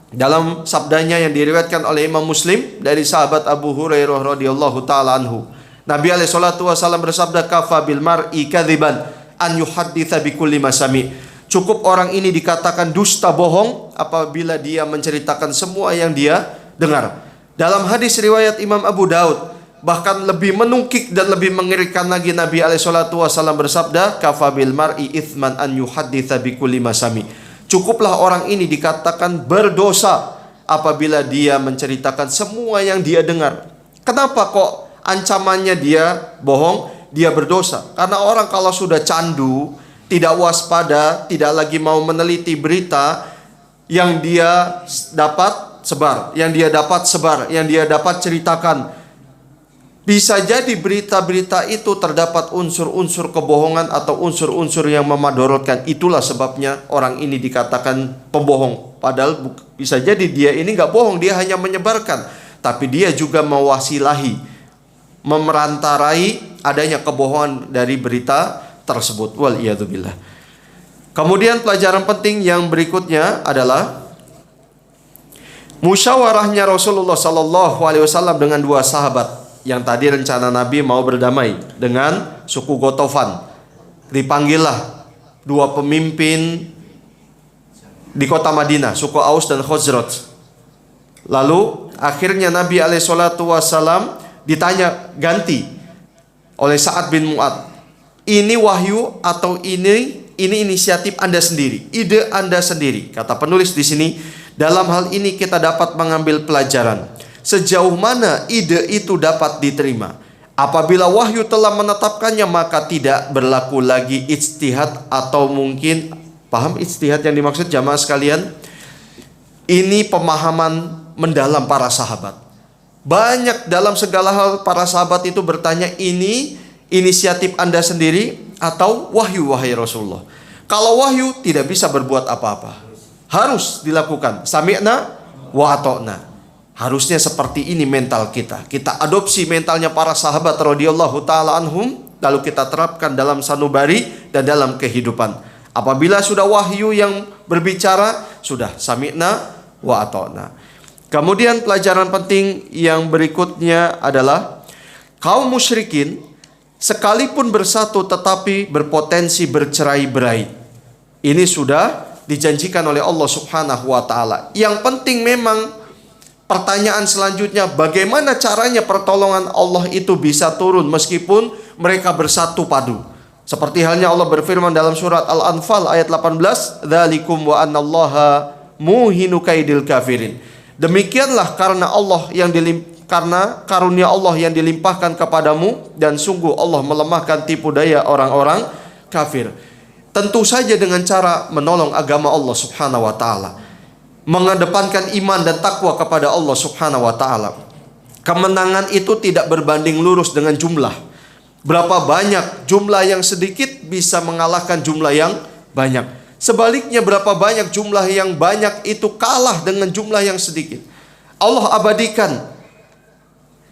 Dalam sabdanya yang diriwayatkan oleh Imam Muslim dari sahabat Abu Hurairah radhiyallahu taala anhu, Nabi SAW bersabda, kafa bil mar'i kadziban an yuhadditsa bi kulli ma sami. Cukup orang ini dikatakan dusta bohong apabila dia menceritakan semua yang dia dengar. Dalam hadis riwayat Imam Abu Daud, bahkan lebih menungkik dan lebih mengerikan lagi, Nabi SAW bersabda, kafa bil mar'i itsman an yuhadditsa bi kulli ma sami. Cukuplah orang ini dikatakan berdosa apabila dia menceritakan semua yang dia dengar. Kenapa kok ancamannya dia bohong, dia berdosa? Karena orang kalau sudah candu, tidak waspada, tidak lagi mau meneliti berita yang dia dapat sebar, yang dia dapat ceritakan. Bisa jadi berita-berita itu terdapat unsur-unsur kebohongan atau unsur-unsur yang memadorotkan. Itulah sebabnya orang ini dikatakan pembohong. Padahal bisa jadi dia ini nggak bohong, dia hanya menyebarkan. Tapi dia juga mewasilahi, memerantarai adanya kebohongan dari berita tersebut. Waliyadzubillah. Kemudian pelajaran penting yang berikutnya adalah Musyawarahnya Rasulullah Sallallahu Alaihi Wasallam dengan dua sahabat yang tadi rencana Nabi mau berdamai dengan suku Gotofan. Dipanggillah dua pemimpin di kota Madinah, suku Aus dan Khazraj. Lalu akhirnya Nabi SAW ditanya ganti oleh Sa'ad bin Mu'adz. Ini wahyu atau ini inisiatif Anda sendiri, ide Anda sendiri. Kata penulis di sini, dalam hal ini kita dapat mengambil pelajaran sejauh mana ide itu dapat diterima. Apabila wahyu telah menetapkannya, maka tidak berlaku lagi ijtihad atau mungkin, paham ijtihad yang dimaksud jamaah sekalian? Ini pemahaman mendalam para sahabat. Banyak dalam segala hal para sahabat itu bertanya, ini inisiatif Anda sendiri atau wahyu wahai Rasulullah? Kalau wahyu tidak bisa berbuat apa-apa, harus dilakukan. Sami'na wa ata'na. Harusnya seperti ini mental kita. Kita adopsi mentalnya para sahabat radhiyallahu taala anhum, lalu kita terapkan dalam sanubari dan dalam kehidupan. Apabila sudah wahyu yang berbicara, sudah sami'na wa ata'na. Kemudian pelajaran penting yang berikutnya adalah kaum musyrikin sekalipun bersatu tetapi berpotensi bercerai-berai. Ini sudah dijanjikan oleh Allah Subhanahu wa taala. Yang penting memang pertanyaan selanjutnya, bagaimana caranya pertolongan Allah itu bisa turun meskipun mereka bersatu padu. Seperti halnya Allah berfirman dalam surat Al-Anfal ayat 18, "Dzalikum wa annallaha muhinu kaidil kafirin." Demikianlah karena karunia Allah yang dilimpahkan kepadamu, dan sungguh Allah melemahkan tipu daya orang-orang kafir. Tentu saja dengan cara menolong agama Allah Subhanahu wa taala, mengedepankan iman dan takwa kepada Allah Subhanahu wa taala. Kemenangan itu tidak berbanding lurus dengan jumlah. Berapa banyak jumlah yang sedikit bisa mengalahkan jumlah yang banyak. Sebaliknya berapa banyak jumlah yang banyak itu kalah dengan jumlah yang sedikit. Allah abadikan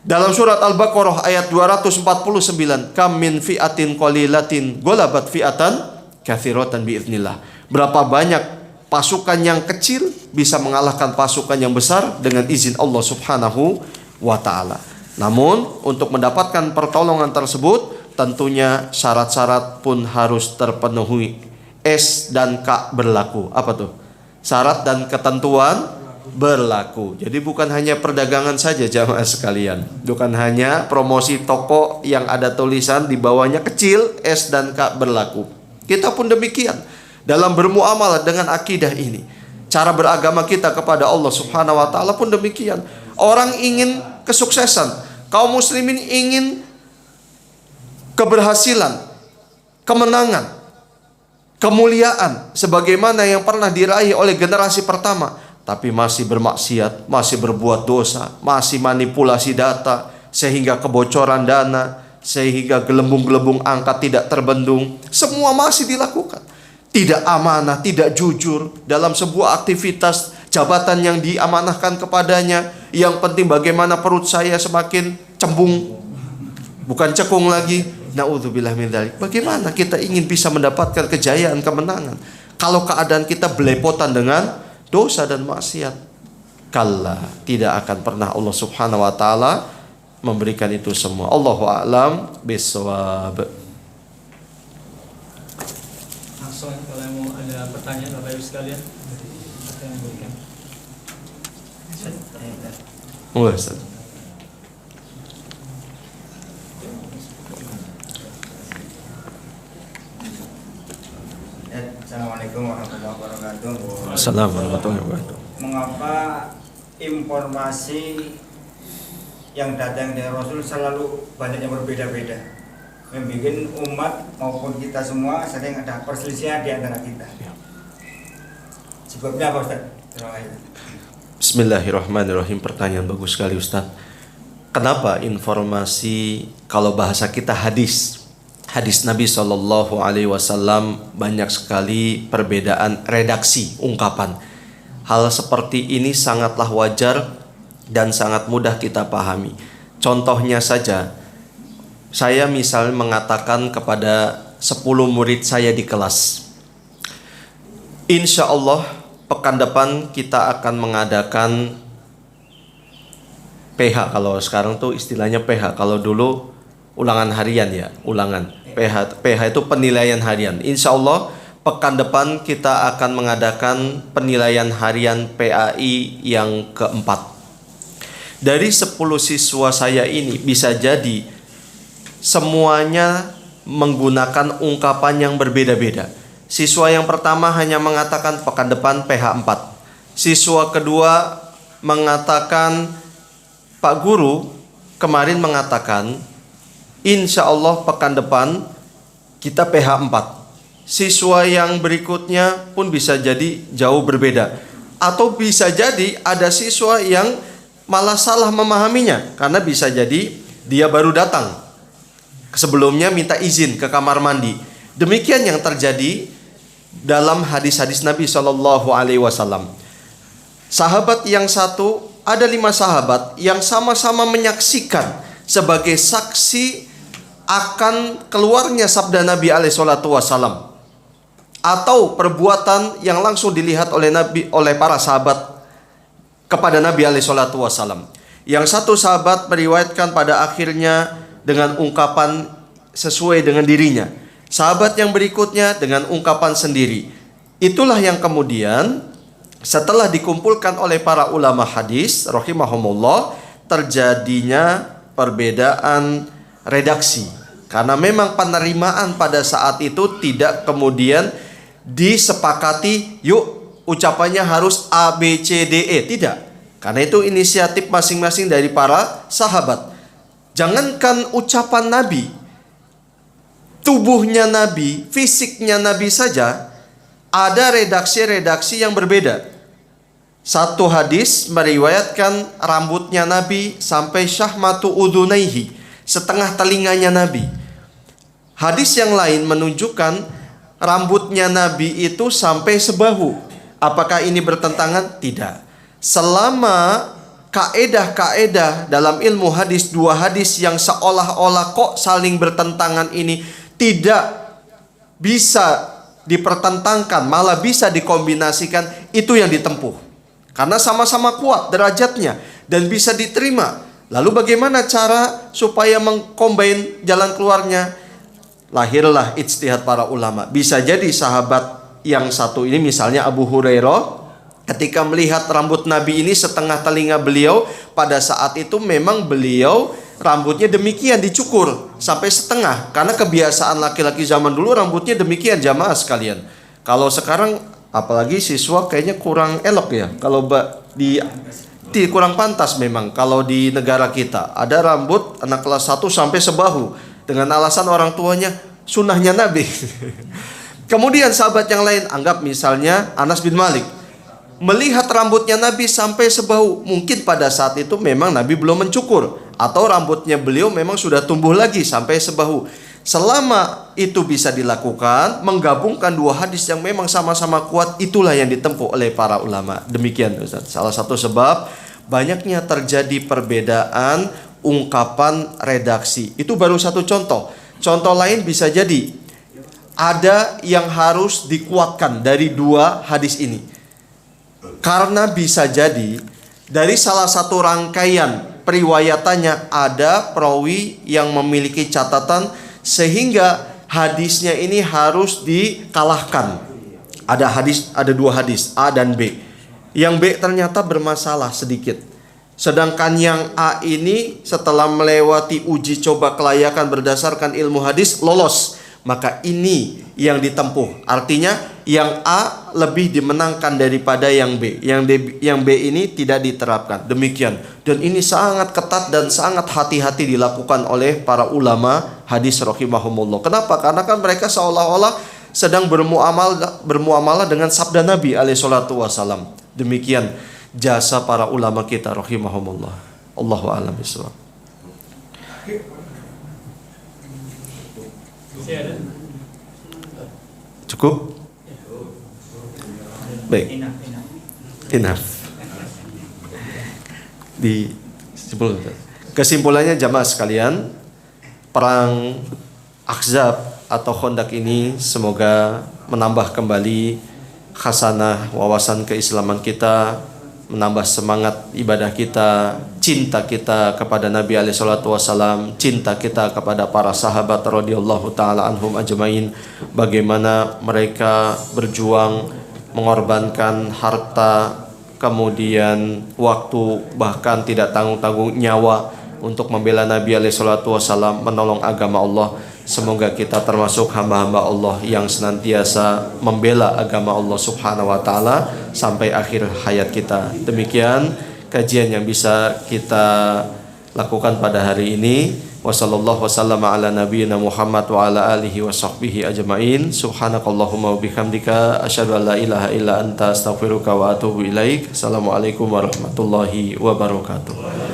dalam surat Al-Baqarah ayat 249, kam min fi'atin qalilatin ghalabat fi'atan katsiratan biiznillah. Berapa banyak pasukan yang kecil bisa mengalahkan pasukan yang besar dengan izin Allah Subhanahu wa taala. Namun untuk mendapatkan pertolongan tersebut tentunya syarat-syarat pun harus terpenuhi. S dan K berlaku. Apa tuh? Syarat dan ketentuan berlaku. Jadi bukan hanya perdagangan saja jamaah sekalian. Bukan hanya promosi toko yang ada tulisan di bawahnya kecil S dan K berlaku. Kita pun demikian dalam bermuamalah dengan akidah ini. Cara beragama kita kepada Allah Subhanahu wa taala pun demikian. Orang ingin kesuksesan, kaum muslimin ingin keberhasilan, kemenangan, kemuliaan sebagaimana yang pernah diraih oleh generasi pertama, tapi masih bermaksiat, masih berbuat dosa, masih manipulasi data sehingga kebocoran dana, sehingga gelembung-gelembung angka tidak terbendung. Semua masih dilakukan. Tidak amanah, tidak jujur dalam sebuah aktivitas jabatan yang diamanahkan kepadanya. Yang penting bagaimana perut saya semakin cembung, bukan cekung lagi. Na'udzubillah min dzalik. Bagaimana kita ingin bisa mendapatkan kejayaan, kemenangan kalau keadaan kita belepotan dengan dosa dan maksiat? Kalla, tidak akan pernah Allah Subhanahu wa taala memberikan itu semua. Allahu a'lam bishawab. Langsung kalau mau ada pertanyaan Bapak Ibu sekalian, saya berikan. Ustaz. Assalamualaikum warahmatullahi wabarakatuh. Assalamualaikum warahmatullahi wabarakatuh. Mengapa informasi yang datang dari Rasul selalu banyak yang berbeda-beda, membuat umat maupun kita semua sering ada perselisihan di antara kita? Sebabnya apa, Ustaz? Bismillahirrahmanirrahim. Pertanyaan bagus sekali, Ustaz. Kenapa informasi, kalau bahasa kita hadis Nabi Shallallahu Alaihi Wasallam banyak sekali perbedaan redaksi, ungkapan. Hal seperti ini sangatlah wajar dan sangat mudah kita pahami. Contohnya saja, saya misalnya mengatakan kepada 10 murid saya di kelas, insya Allah pekan depan kita akan mengadakan PH, kalau sekarang tuh istilahnya PH. Kalau dulu ulangan harian ya, ulangan. PH itu penilaian harian. Insya Allah pekan depan kita akan mengadakan penilaian harian PAI yang keempat. Dari 10 siswa saya ini bisa jadi semuanya menggunakan ungkapan yang berbeda-beda. Siswa yang pertama hanya mengatakan pekan depan PH 4. Siswa kedua mengatakan, Pak Guru kemarin mengatakan insya Allah pekan depan kita PH 4. Siswa yang berikutnya pun bisa jadi jauh berbeda. Atau bisa jadi ada siswa yang malah salah memahaminya, karena bisa jadi dia baru datang, sebelumnya minta izin ke kamar mandi. Demikian yang terjadi dalam hadis-hadis Nabi SAW. Sahabat yang satu, ada 5 sahabat yang sama-sama menyaksikan sebagai saksi akan keluarnya sabda Nabi SAW, atau perbuatan yang langsung dilihat oleh Nabi, oleh para sahabat kepada Nabi SAW. Yang satu sahabat meriwayatkan pada akhirnya dengan ungkapan sesuai dengan dirinya. Sahabat yang berikutnya dengan ungkapan sendiri. Itulah yang kemudian setelah dikumpulkan oleh para ulama hadis rahimahumullah, terjadinya perbedaan redaksi. Karena memang penerimaan pada saat itu tidak kemudian disepakati, yuk ucapannya harus A, B, C, D, E. Tidak. Karena itu inisiatif masing-masing dari para sahabat. Jangankan ucapan Nabi, tubuhnya Nabi, fisiknya Nabi saja, ada redaksi-redaksi yang berbeda. Satu hadis meriwayatkan rambutnya Nabi sampai syahmatu udunaihi, setengah telinganya Nabi. Hadis yang lain menunjukkan rambutnya Nabi itu sampai sebahu. Apakah ini bertentangan? Tidak. Selama kaedah-kaedah dalam ilmu hadis, 2 hadis yang seolah-olah kok saling bertentangan ini tidak bisa dipertentangkan, malah bisa dikombinasikan, itu yang ditempuh. Karena sama-sama kuat derajatnya dan bisa diterima. Lalu bagaimana cara supaya mengcombine jalan keluarnya? Lahirlah ijtihad para ulama. Bisa jadi sahabat yang satu ini, misalnya Abu Hurairah, ketika melihat rambut Nabi ini setengah telinga beliau, pada saat itu memang beliau rambutnya demikian dicukur sampai setengah. Karena kebiasaan laki-laki zaman dulu rambutnya demikian, jamaah sekalian. Kalau sekarang apalagi siswa kayaknya kurang elok ya. Kalau kurang pantas memang kalau di negara kita. Ada rambut anak kelas 1 sampai sebahu dengan alasan orang tuanya sunnahnya Nabi. Kemudian sahabat yang lain, anggap misalnya Anas bin Malik, melihat rambutnya Nabi sampai sebahu. Mungkin pada saat itu memang Nabi belum mencukur, atau rambutnya beliau memang sudah tumbuh lagi sampai sebahu. Selama itu bisa dilakukan, menggabungkan 2 hadis yang memang sama-sama kuat, itulah yang ditempuh oleh para ulama. Demikian Ustaz. Salah satu sebab banyaknya terjadi perbedaan ungkapan redaksi. Itu baru satu contoh. Contoh lain bisa jadi ada yang harus dikuatkan dari 2 hadis ini. Karena bisa jadi dari salah satu rangkaian periwayatannya ada perawi yang memiliki catatan sehingga hadisnya ini harus dikalahkan. Ada 2 hadis A dan B. Yang B ternyata bermasalah sedikit. Sedangkan yang A ini setelah melewati uji coba kelayakan berdasarkan ilmu hadis lolos. Maka ini yang ditempuh. Artinya yang A lebih dimenangkan daripada yang B. Yang B ini tidak diterapkan. Demikian. Dan ini sangat ketat dan sangat hati-hati dilakukan oleh para ulama hadis rahimahumullah. Kenapa? Karena kan mereka seolah-olah sedang bermuamalah dengan sabda Nabi alaihi salatu wasalam. Demikian jasa para ulama kita rahimahumullah. Allahu a'lam bishawab. Cukup? Baik. Enough. Kesimpulannya jamaah sekalian, perang Ahzab atau Khandaq ini semoga menambah kembali khasanah wawasan keislaman kita, menambah semangat ibadah kita, cinta kita kepada Nabi alaihi salatu wasallam, cinta kita kepada para sahabat radhiyallahu taala anhum ajmain, bagaimana mereka berjuang mengorbankan harta, kemudian waktu, bahkan tidak tanggung-tanggung nyawa untuk membela Nabi alaihi salatu wasallam, menolong agama Allah. Semoga kita termasuk hamba-hamba Allah yang senantiasa membela agama Allah subhanahu wa ta'ala sampai akhir hayat kita. Demikian kajian yang bisa kita lakukan pada hari ini. Wassallallahu wasallam ala nabiyyina Muhammad wa ala alihi wa sahbihi ajma'in. Subhanakallahumma wa bihamdika asyhadu an la ilaha illa anta astaghfiruka wa atubu ilaik. Assalamualaikum warahmatullahi wabarakatuh.